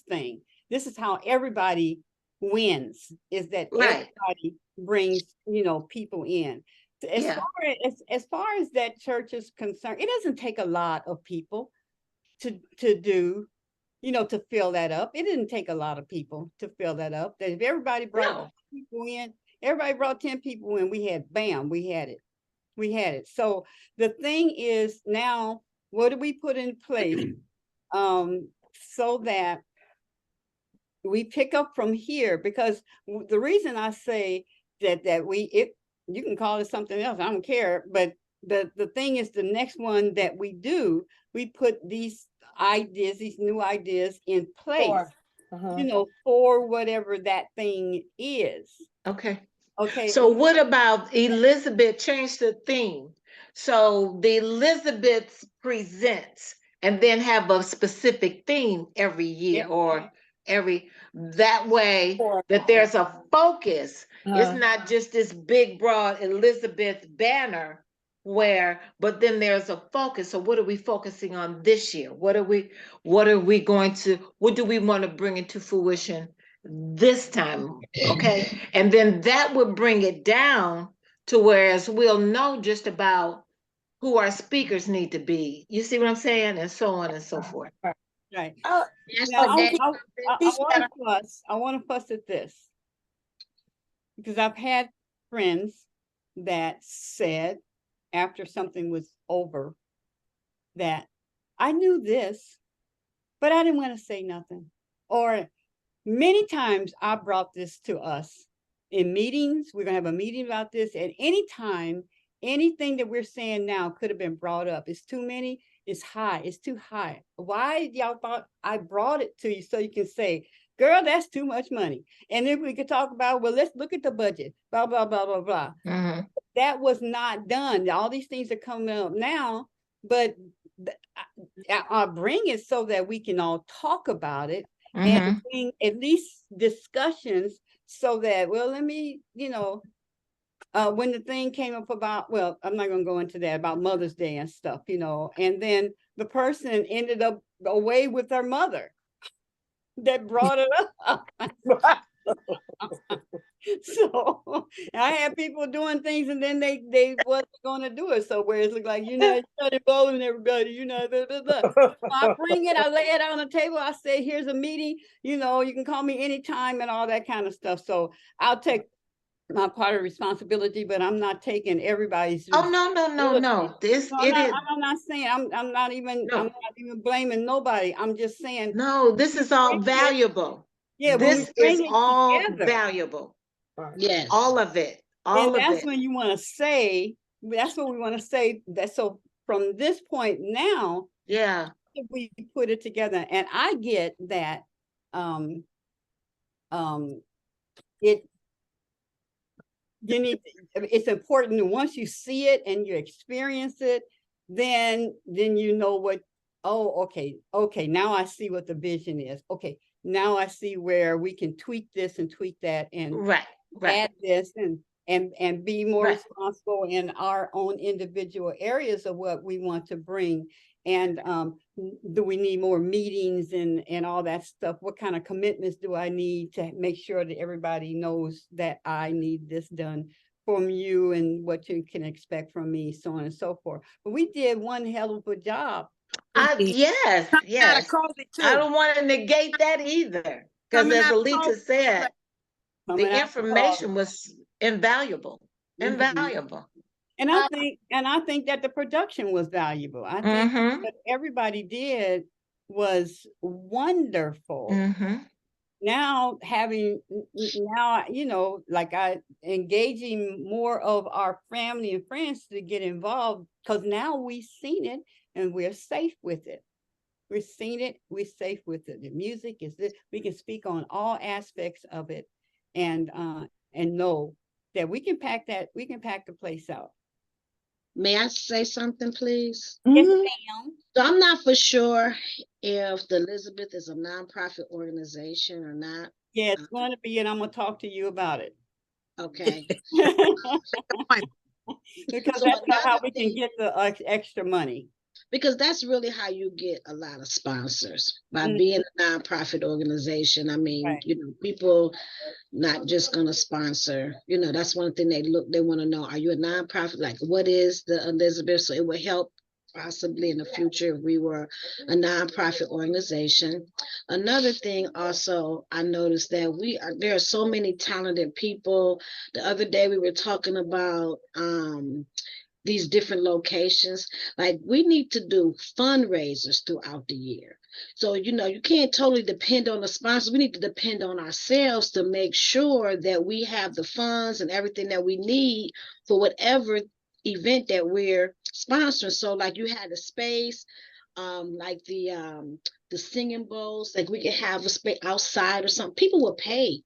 thing, this is how everybody wins, is that everybody brings, people in. As far as that church is concerned, it doesn't take a lot of people to do, to fill that up. It didn't take a lot of people to fill that up. That if everybody brought people in, everybody brought 10 people in, we had it. So the thing is now, what do we put in place so that we pick up from here? Because the reason I say that you can call it something else, I don't care, but the thing is, the next one that we do, we put these new ideas in place, for whatever that thing is. Okay. Okay. So what about Elizabeth changed the theme? So the Elizabeth presents and then have a specific theme every year or that way that there's a focus. It's not just this big, broad Elizabeth banner but then there's a focus. So what are we focusing on this year? What do we want to bring into fruition this time? Okay. And then that would bring it down to whereas we'll know just about who our speakers need to be. You see what I'm saying? And so on and so forth. Right. Oh, now, I want to fuss at this, because I've had friends that said after something was over that I knew this, but I didn't want to say nothing. Or many times I brought this to us in meetings. We're going to have a meeting about this at any time. Anything that we're saying now could have been brought up. It's too many. It's high. It's too high. Why y'all thought I brought it to you so you can say, girl, that's too much money. And then we could talk about, well, let's look at the budget, blah, blah, blah, blah, blah. Mm-hmm. That was not done. All these things are coming up now, but I bring it so that we can all talk about it. Mm-hmm. And bring at least discussions so that, well, let me, when the thing came up about, well, I'm not going to go into that, about Mother's Day and stuff, and then the person ended up away with their mother that brought it up. So I had people doing things and then they wasn't going to do it. So where it's like, you're not involving everybody, blah, blah, blah. So I bring it, I lay it on the table. I say, here's a meeting, you can call me anytime and all that kind of stuff. So I'll take my part of responsibility, but I'm not taking everybody's. Oh, no. I'm not saying, I'm not even blaming nobody. I'm just saying. No, this is all valuable. Yeah, this is all valuable. Yes. All of it. And that's when you want to say, that's what we want to say. That so from this point now, if we put it together, and I get that it's important. Once you see it and you experience it, then you know what, okay, now I see what the vision is. Okay, now I see where we can tweak this and tweak that and add this and be more responsible in our own individual areas of what we want to bring. And do we need more meetings and all that stuff? What kind of commitments do I need to make sure that everybody knows that I need this done from you and what you can expect from me, so on and so forth. But we did one hell of a job Yes, yes. I don't want to negate that either. Because as Alita said, the information was invaluable. Invaluable. And I think that the production was valuable. I think what everybody did was wonderful. Now like engaging more of our family and friends to get involved, because now we've seen it and we're safe with it. We've seen it, we're safe with it. The music is this, we can speak on all aspects of it and know that we can pack the place out. May I say something, please? Yes, ma'am. So I'm not for sure if the Elizabeth is a nonprofit organization or not. Yeah, it's going to be, and I'm going to talk to you about it. Okay. Because that's not how we can get the extra money. Because that's really how you get a lot of sponsors, by being a nonprofit organization. I mean, people not just gonna sponsor, that's one thing they want to know. Are you a nonprofit? Like, what is the Elizabeth? So it would help possibly in the future if we were a nonprofit organization. Another thing also, I noticed that there are so many talented people. The other day we were talking about these different locations. Like, we need to do fundraisers throughout the year. So, you can't totally depend on the sponsors. We need to depend on ourselves to make sure that we have the funds and everything that we need for whatever event that we're sponsoring. So like, you had a space, like the singing bowls, like we could have a space outside or something. People will pay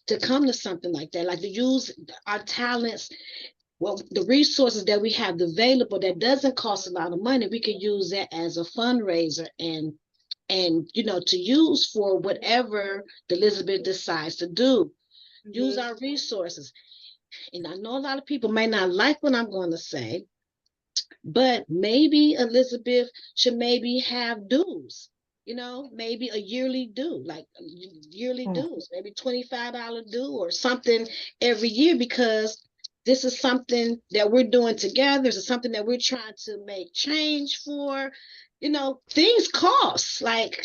to come to something like that, like to use our talents. Well, the resources that we have available that doesn't cost a lot of money, we can use that as a fundraiser and to use for whatever the Elizabeth decides to do. Use our resources. And I know a lot of people may not like what I'm going to say, but maybe Elizabeth should maybe have dues, maybe a yearly due, like yearly dues, maybe $25 due or something every year, because this is something that we're doing together. This is something that we're trying to make change for. Things cost. Like,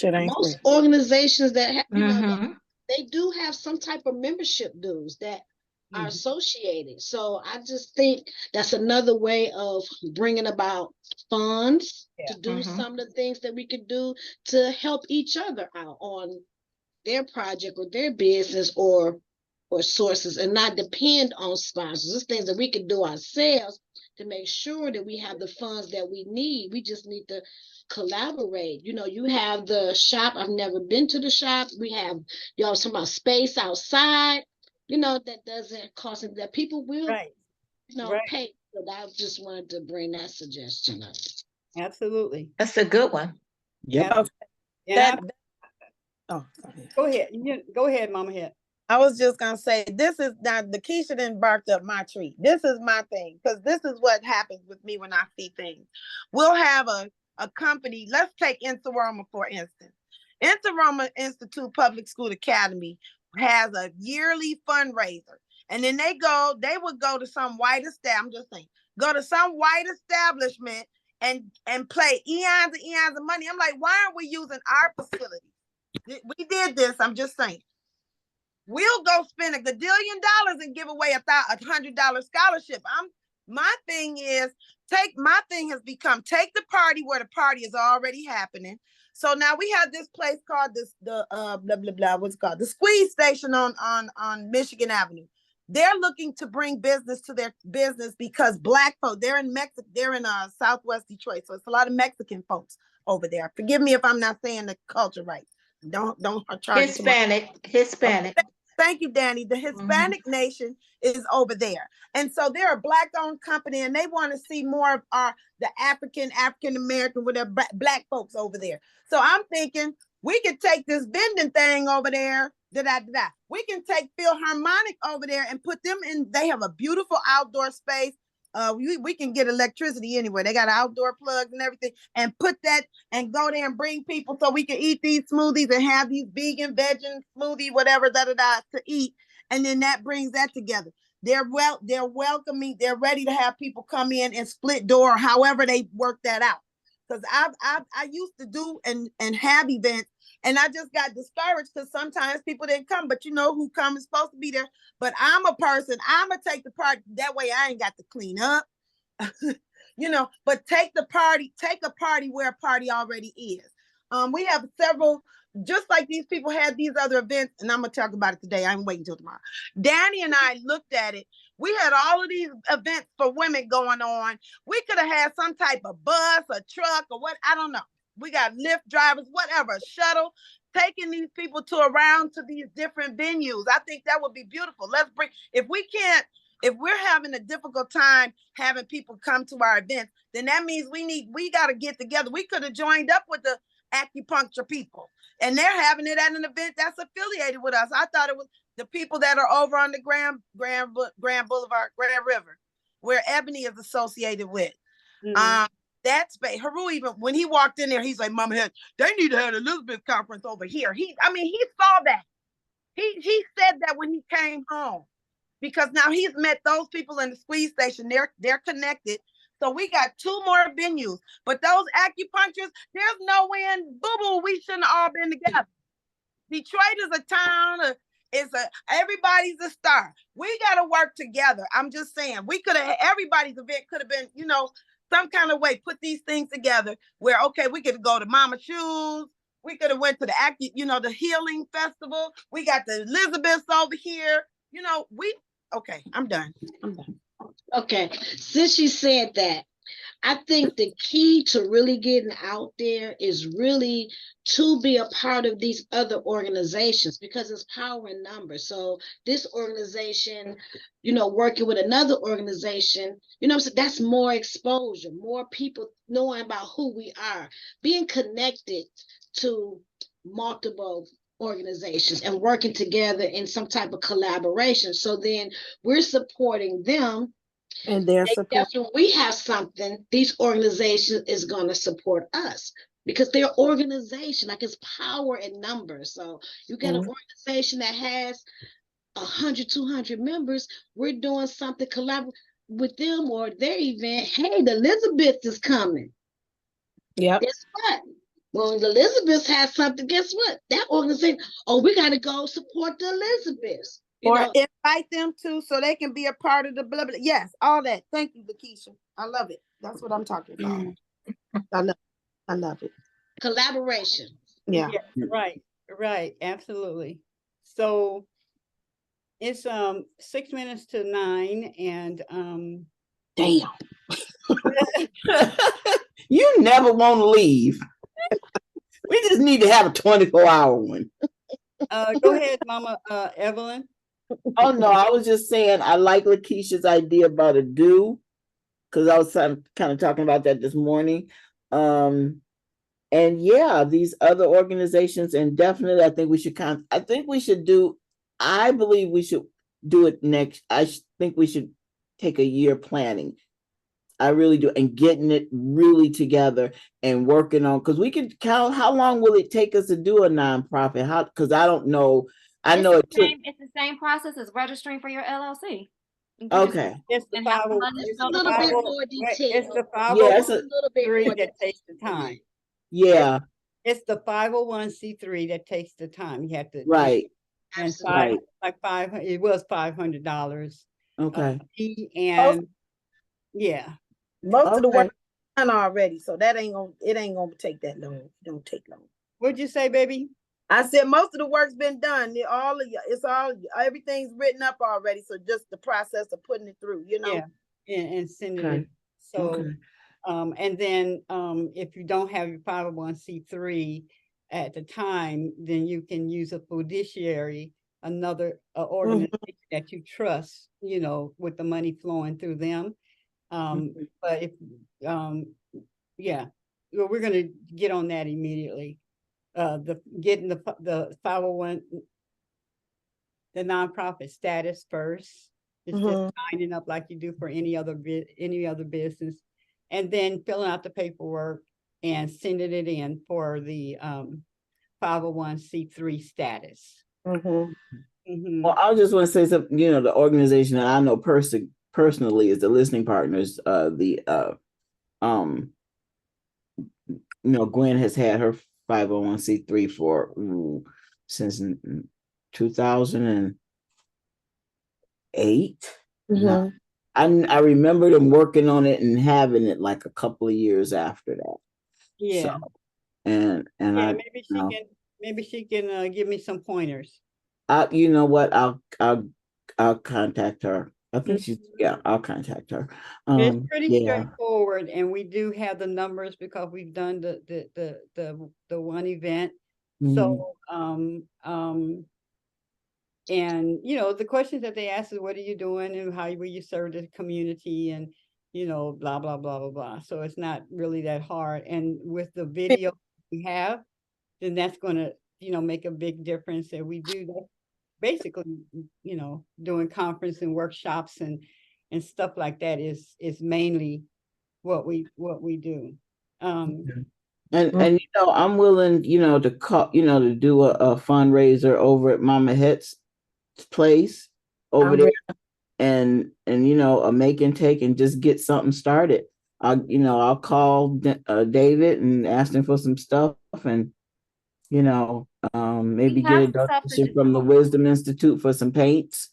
most organizations that they do have some type of membership dues that are associated. So I just think that's another way of bringing about funds to do some of the things that we could do to help each other out on their project or their business or sources, and not depend on sponsors. It's things that we can do ourselves to make sure that we have the funds that we need. We just need to collaborate. You have the shop. I've never been to the shop. We have, y'all talking about space outside, that doesn't cost it, that people will, pay. So I just wanted to bring that suggestion up. Absolutely. That's a good one. Yep. Go ahead. Go ahead, Mama Head. I was just gonna say, this is now the Keisha didn't bark up my tree. This is my thing, because this is what happens with me when I see things. We'll have a company. Let's take Inseroma for instance. Inseroma Institute Public School Academy has a yearly fundraiser, and then they would go to some white establishment. Go to some white establishment and play eons and eons of money. I'm like, why aren't we using our facility? We did this. I'm just saying. We'll go spend $1 gazillion and give away $100 scholarship. My thing has become take the party where the party is already happening. So now we have this place called what's it called? The Squeeze Station on Michigan Avenue. They're looking to bring business to their business because Black folks, they're in Southwest Detroit. So it's a lot of Mexican folks over there. Forgive me if I'm not saying the culture right. Don't charge Hispanic. Thank you, Danny. The Hispanic nation is over there. And so they're a Black-owned company, and they want to see more of the African-American, with their Black folks over there. So I'm thinking we could take this vending thing over there, we can take Philharmonic over there and put them in. They have a beautiful outdoor space. We can get electricity anywhere. They got outdoor plugs and everything, and put that and go there and bring people so we can eat these smoothies and have these vegan, veggie smoothie, whatever, to eat. And then that brings that together. They're welcoming. They're ready to have people come in and split door, however they work that out. because I used to do and have events, and I just got discouraged because sometimes people didn't come, but you know who come is supposed to be there. But I'm a person, I'm gonna take the part, that way I ain't got to clean up. You know, but take a party where a party already is. We have several, just like these people had these other events, and I'm gonna talk about it today. I'm waiting till tomorrow. Danny and I looked at it. We had all of these events for women going on. We could have had some type of bus, a truck, or what, I don't know. We got Lyft drivers, whatever, shuttle, taking these people around to these different venues. I think that would be beautiful. Let's bring, if we're having a difficult time having people come to our events, then that means we got to get together. We could have joined up with the acupuncture people, and they're having it at an event that's affiliated with us. I thought it was the people that are over on the Grand Boulevard, Grand River, where Ebony is associated with. That space, Haru, even when he walked in there, he's like, Mama, they need to have an Elizabeth conference over here. He saw that. He said that when he came home, because now he's met those people in the squeeze station. They're connected. So we got 2 more venues, but those acupuncturists, there's no way in boo-boo we shouldn't have all been together. Detroit is a town, everybody's a star. We got to work together. I'm just saying, everybody's event could have been, you know, some kind of way, put these things together where, okay, we could go to Mama Shoes. We could have went to the healing festival. We got the Elizabeths over here. You know, okay, I'm done. Okay, since you said that, I think the key to really getting out there is really to be a part of these other organizations, because it's power in numbers. So this organization, you know, working with another organization, you know, so that's more exposure, more people knowing about who we are, being connected to multiple organizations and working together in some type of collaboration. So then we're supporting them. And they're supporting. We have something, these organizations is going to support us because they're organization, like it's power in numbers. So you get an organization that has 100, 200 members. We're doing something collaborative with them or their event. Hey, the Elizabeth is coming. Yeah. Guess what? Well, the Elizabeth has something. Guess what? That organization, we got to go support the Elizabeths. Or invite them to, so they can be a part of the blah, blah. Yes, all that. Thank you, Lakeisha. I love it. That's what I'm talking about. I love it. Collaboration. Yeah. Right. Absolutely. So it's 6 minutes to 9, and damn. You never want to leave. We just need to have a 24-hour one. Go ahead, Mama Evelyn. Oh no, I was just saying I like Lakeisha's idea about a do, because I was kind of talking about that this morning. And yeah, these other organizations, and definitely I believe we should do it next. I think we should take a year planning. I really do, and getting it really together and working on, because we can count how long will it take us to do a nonprofit? Because I don't know. It's the same process as registering for your LLC. Okay. It's the 501c3 that takes the time. Yeah. It's the 501c3 that takes the time. You have to. Right. And it was $500. Okay. And yeah. Most of the work done already, so it ain't gonna take that long. It don't take long. What'd you say, baby? I said most of the work's been done. Everything's written up already. So just the process of putting it through, you know. Yeah, and sending it. So, and then if you don't have your 501c3 at the time, then you can use a fiduciary, another organization that you trust, you know, with the money flowing through them. But if we're going to get on that immediately. Getting the 501, the nonprofit status first. It's just signing up like you do for any other business, and then filling out the paperwork and sending it in for the 501c3 status. Well, I just want to say something. You know, the organization that I know Gwen has had her 501c3 for since 2008. No, I remember them working on it and having it like a couple of years after that. Yeah. So, and yeah, maybe she can give me some pointers. You know what? I'll contact her. I think I'll contact her. It's pretty straightforward, and we do have the numbers because we've done the one event. So and the questions that they ask is, what are you doing and how will you serve the community, and blah blah blah blah blah. So it's not really that hard, and with the video we have, then that's going to make a big difference. And we do that basically, doing conference and workshops and stuff like that is mainly what we do. And I'm willing, to call, to do a fundraiser over at Mama Het's place over there, and a make and take, and just get something started. I'll call David and ask him for some stuff, and maybe get a donation from the Wisdom Institute for some paints.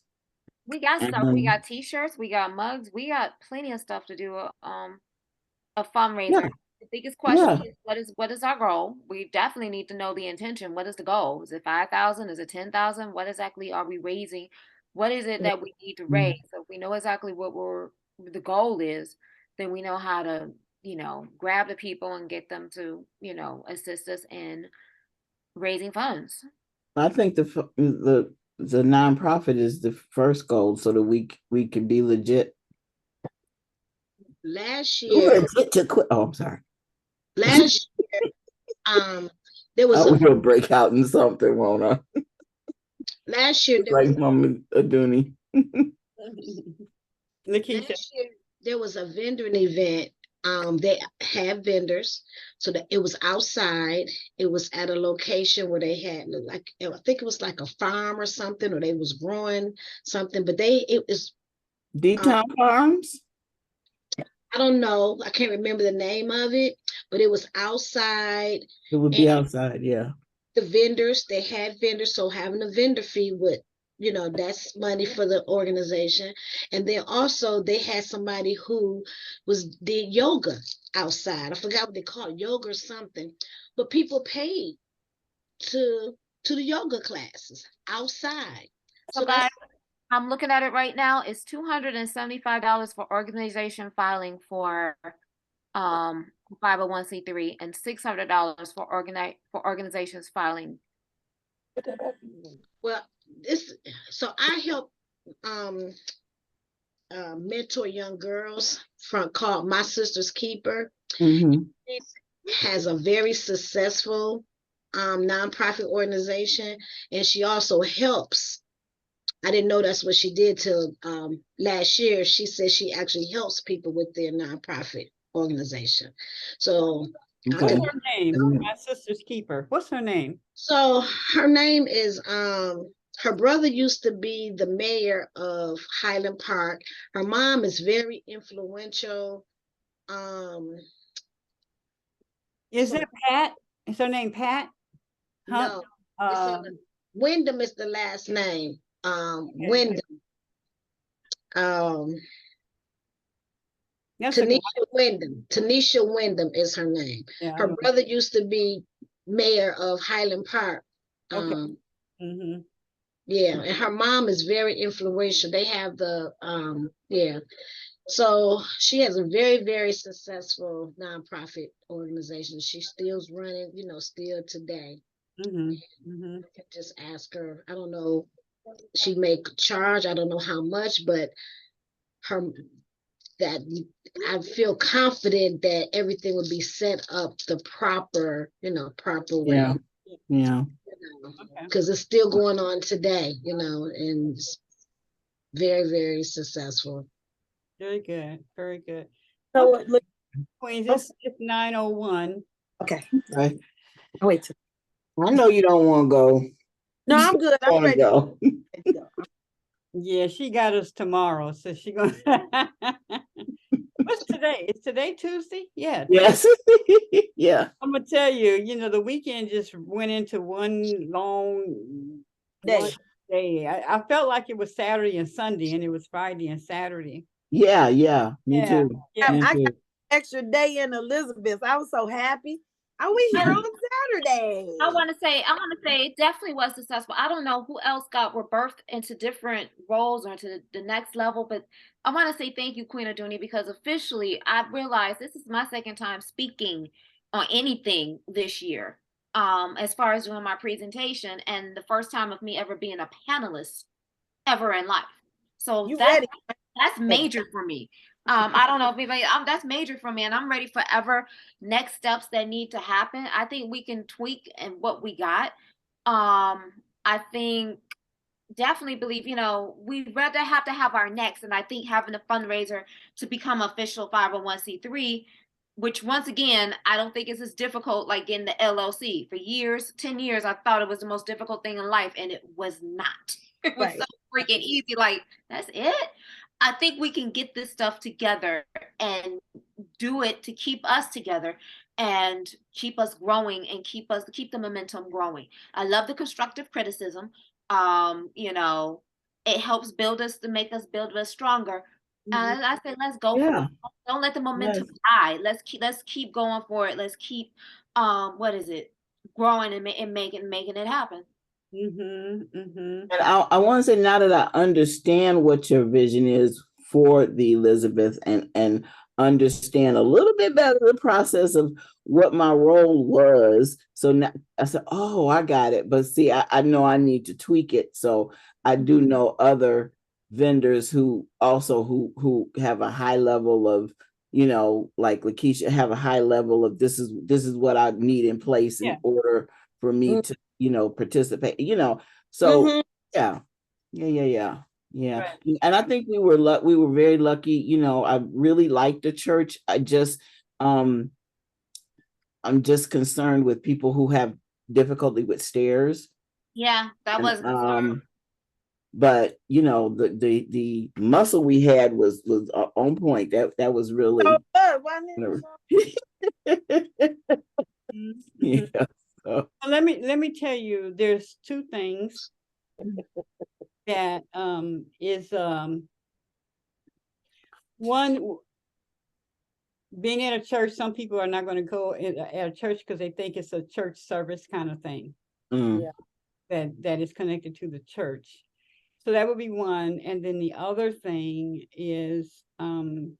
We got stuff. We got t-shirts, we got mugs, we got plenty of stuff to do a fundraiser. Yeah. The biggest question is what is our goal? We definitely need to know the intention. What is the goal? Is it 5,000? Is it 10,000? What exactly are we raising? What is it that we need to raise? So if we know exactly what the goal is, then we know how to, grab the people and get them to, assist us in raising funds. I think the nonprofit is the first goal, so that we can be legit. Last year, I'm sorry. Last year, there was a breakout in something, won't I? Last year, Mama Aduni. Last year, there was a vending event. They had vendors, so that it was outside. It was at a location where they had I think it was like a farm or something, or they was growing something. But it was D-Town Farms. I don't know. I can't remember the name of it, but it was outside. It would be outside, yeah. The vendors, they had vendors, so having a vendor fee would, that's money for the organization. And then also they had somebody who did yoga outside. I forgot what they call it, yoga or something. But people paid to the yoga classes outside. So guys, I'm looking at it right now. It's $275 for organization filing for 501c3 and $600 for organizations filing. Well, so I help mentor young girls called My Sister's Keeper. She has a very successful nonprofit organization, and she also helps. I didn't know that's what she did till last year. She said she actually helps people with their nonprofit organization. So what's her name? My Sister's Keeper. What's her name? So her name is her brother used to be the mayor of Highland Park. Her mom is very influential. Is it Pat? Is her name Pat? Huh? No. Wyndham is the last name. Wyndham. Tanisha Wyndham is her name. Yeah, her brother used to be mayor of Highland Park. Yeah, and her mom is very influential. They have so she has a very, very successful nonprofit organization. She still's running, still today. I can just ask her. I don't know. She may charge. I don't know how much, but I feel confident that everything would be set up the proper way. Yeah. Because it's still going on today, and it's very, very successful. Very good. Very good. So, Queens, it's 9:01. Okay. Right. Wait. I know you don't want to go. No, I'm good. I'm ready to go. Yeah, she got us tomorrow, so she gonna. What's today? Is today Tuesday? Yeah. Yes. Yeah. I'm gonna tell you, you know, the weekend just went into one long Day. day. I felt like it was Saturday and Sunday, and it was Friday and Saturday. Yeah, yeah. Me Yeah, too. yeah. Me I too. got extra day in Elizabeth. I was so happy. Are we here on Saturday? I want to say it definitely was successful. I don't know who else got rebirthed into different roles or into the next level, but I want to say thank you, Queen Aduni, because officially I realized this is my second time speaking on anything this year. As far as doing my presentation, and the first time of me ever being a panelist ever in life. So You that's ready? that's major for me. I don't know if anybody, that's major for me, and I'm ready for ever next steps that need to happen. I think we can tweak and what we got. I think definitely believe, you know, we'd rather have to have our next, and I think having a fundraiser to become official 501c3, which once again, I don't think is as difficult like getting the LLC. For years, 10 years, I thought it was the most difficult thing in life, and it was not. It was so freaking easy. Like, that's it. I think we can get this stuff together and do it to keep us together and keep us growing and keep the momentum growing. I love the constructive criticism. You know, it helps build us to make us build us stronger. And I say, let's go for Yeah. it. Don't let the momentum Yes. die. Let's keep going for it. Let's keep what is it, growing and making it happen. And I want to say, now that I understand what your vision is for the Elizabeth, and understand a little bit better the process of what my role was. So now I said, oh, I got it. But see, I know I need to tweak it. So I do know other vendors who also who have a high level of, you know, like Lakeisha, have a high level of this is what I need in place in order for me to, you know, participate, you know. So yeah. Right. And I think we were very lucky, you know. I really like the church. I'm just concerned with people who have difficulty with stairs. Yeah, that was but you know, the muscle we had was on point. That was really yeah. So. Let me tell you, there's two things that is one, being at a church. Some people are not going to go at a church because they think it's a church service kind of thing. That is connected to the church. So that would be one. And then the other thing is what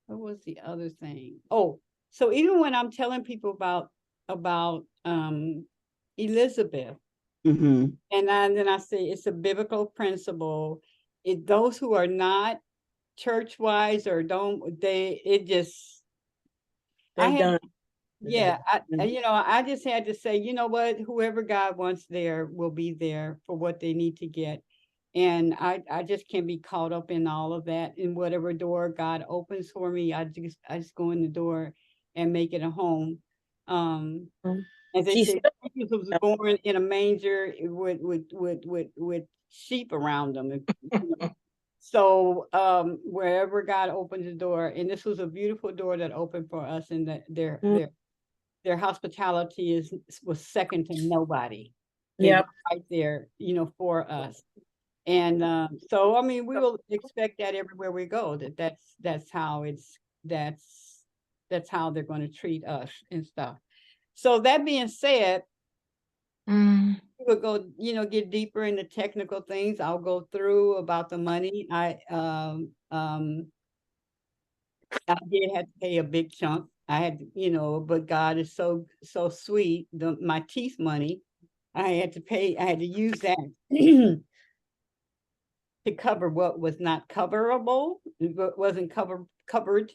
was the other thing? Oh, so even when I'm telling people about Elizabeth, and then I say it's a biblical principle. Those who are not church wise or I just had to say, you know what, whoever God wants there will be there for what they need to get. And I just can't be caught up in all of that. In whatever door God opens for me, I just go in the door and make it a home. As they say, Jesus was born in a manger with sheep around them. So wherever God opens the door, and this was a beautiful door that opened for us, and that their hospitality was second to nobody. Right there, you know, for us. And so I mean, we will expect that everywhere we go, that's how they're going to treat us and stuff. So that being said, we'll go, you know, get deeper into technical things. I'll go through about the money. I did have to pay a big chunk. I had, you know, but God is so sweet. My teeth money, I had to use that to cover what was not coverable, what wasn't covered.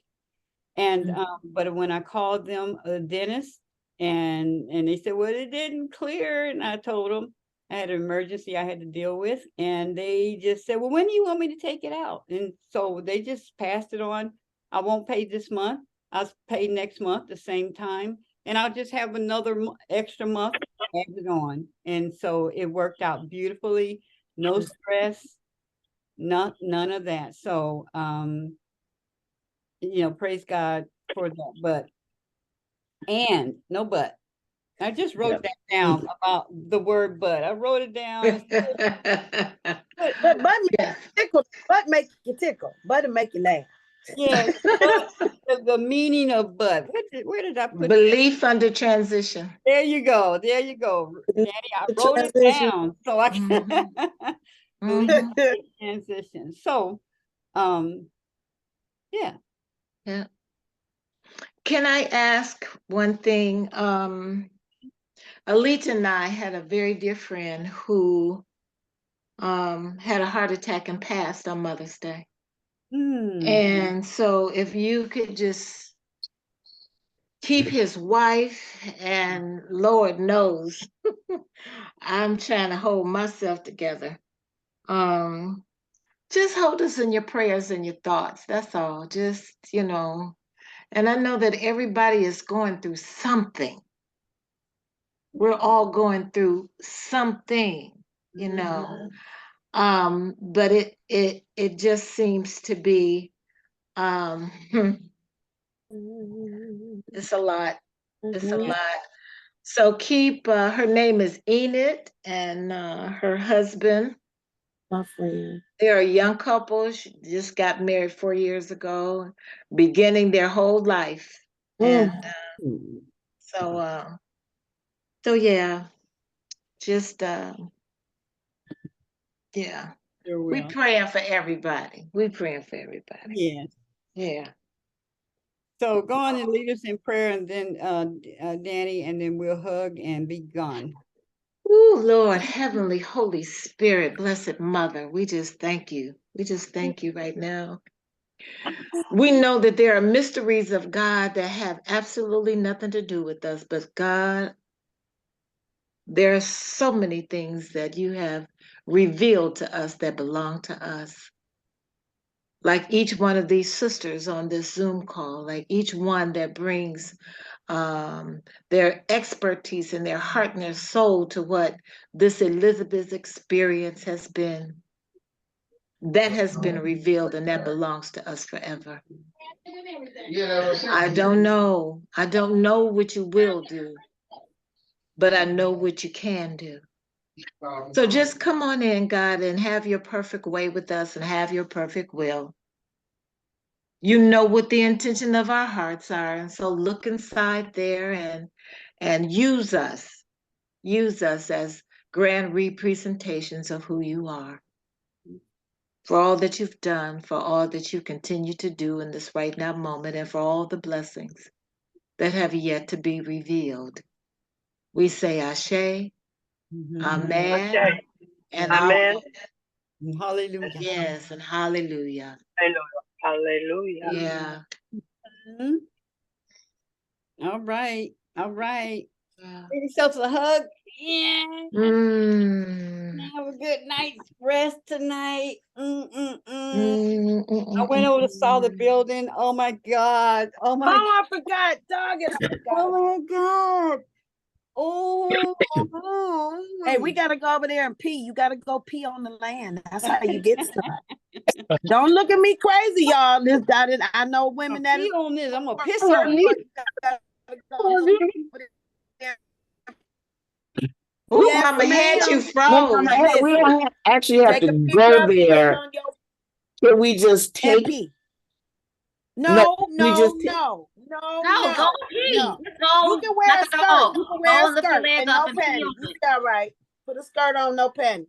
And but when I called them, a dentist, and they said, well, it didn't clear. And I told them I had an emergency I had to deal with. And they just said, well, when do you want me to take it out? And so they just passed it on. I won't pay this month. I'll pay next month the same time. And I'll just have another extra month added on. And so it worked out beautifully. No stress, none of that. So praise God for that. But, and no but. I just wrote that down about the word but. I wrote it down. But butt make you tickle. Butt make you laugh. Yes, but the meaning of but. Where did I put Belief under transition. There you go. There you go. Danny, I wrote it down so I can believe in transition. So, yeah. Yeah. Can I ask one thing? Alita and I had a very dear friend who had a heart attack and passed on Mother's Day. And so if you could just keep his wife, and Lord knows, I'm trying to hold myself together. Just hold us in your prayers and your thoughts. That's all. Just, and I know that everybody is going through something. We're all going through something, but it just seems to be it's a lot. It's a lot. So keep her name is Enid, and her husband. My friend. They're a young couple. She just got married 4 years ago, beginning their whole life. And so yeah, just yeah. We praying for everybody. We praying for everybody. Yes. Yeah. So go on and lead us in prayer, and then Danny, and then we'll hug and be gone. Oh, Lord, Heavenly Holy Spirit, Blessed Mother, we just thank you. We just thank you right now. We know that there are mysteries of God that have absolutely nothing to do with us, but God, there are so many things that you have revealed to us that belong to us. Like each one of these sisters on this Zoom call, like each one that brings their expertise and their heart and their soul to what this Elizabeth's experience has been. That has been revealed, and that belongs to us forever. I don't know what you will do, but I know what you can do. So just come on in, God, and have your perfect way with us and have your perfect will. You know what the intention of our hearts are, and so look inside there and use us as grand representations of who you are. For all that you've done, for all that you continue to do in this right now moment, and for all the blessings that have yet to be revealed. We say Ashe, Amen, and Amen. Hallelujah. Yes, and hallelujah. Hallelujah. Yeah. All right. All right. Give yourself a hug. Yeah. Have a good night's rest tonight. I went over to saw the building. Oh my God. Oh my God. I forgot. Dog is Oh my God. Oh. Hey, we gotta go over there and pee. You gotta go pee on the land. That's how you get stuff. Don't look at me crazy, y'all. I know women that pee on this. I'm gonna piss on you. Yes, Mama had you froze. We don't actually have to go there. Can we just take pee? No. Go pee. No. Let's go. You can wear a skirt. You can wear a skirt and no panties. You got right. Put a skirt on, no panties.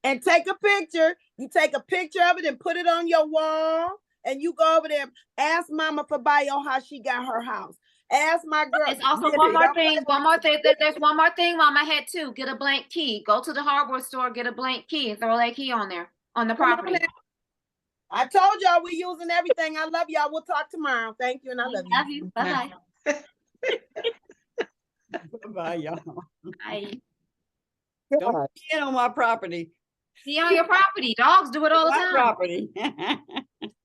And take a picture. You take a picture of it and put it on your wall. And you go over there. Ask Mama for Bayo how she got her house. Ask my girl. There's also one more thing. There's one more thing Mama had too. Get a blank key. Go to the hardware store, get a blank key, and throw that key on there on the property. I told y'all we're using everything. I love y'all. We'll talk tomorrow. Thank you, and I love you. Love you. Bye-bye. Bye, y'all. Bye. Don't get on my property. See on your property. Dogs do it all the time. My property.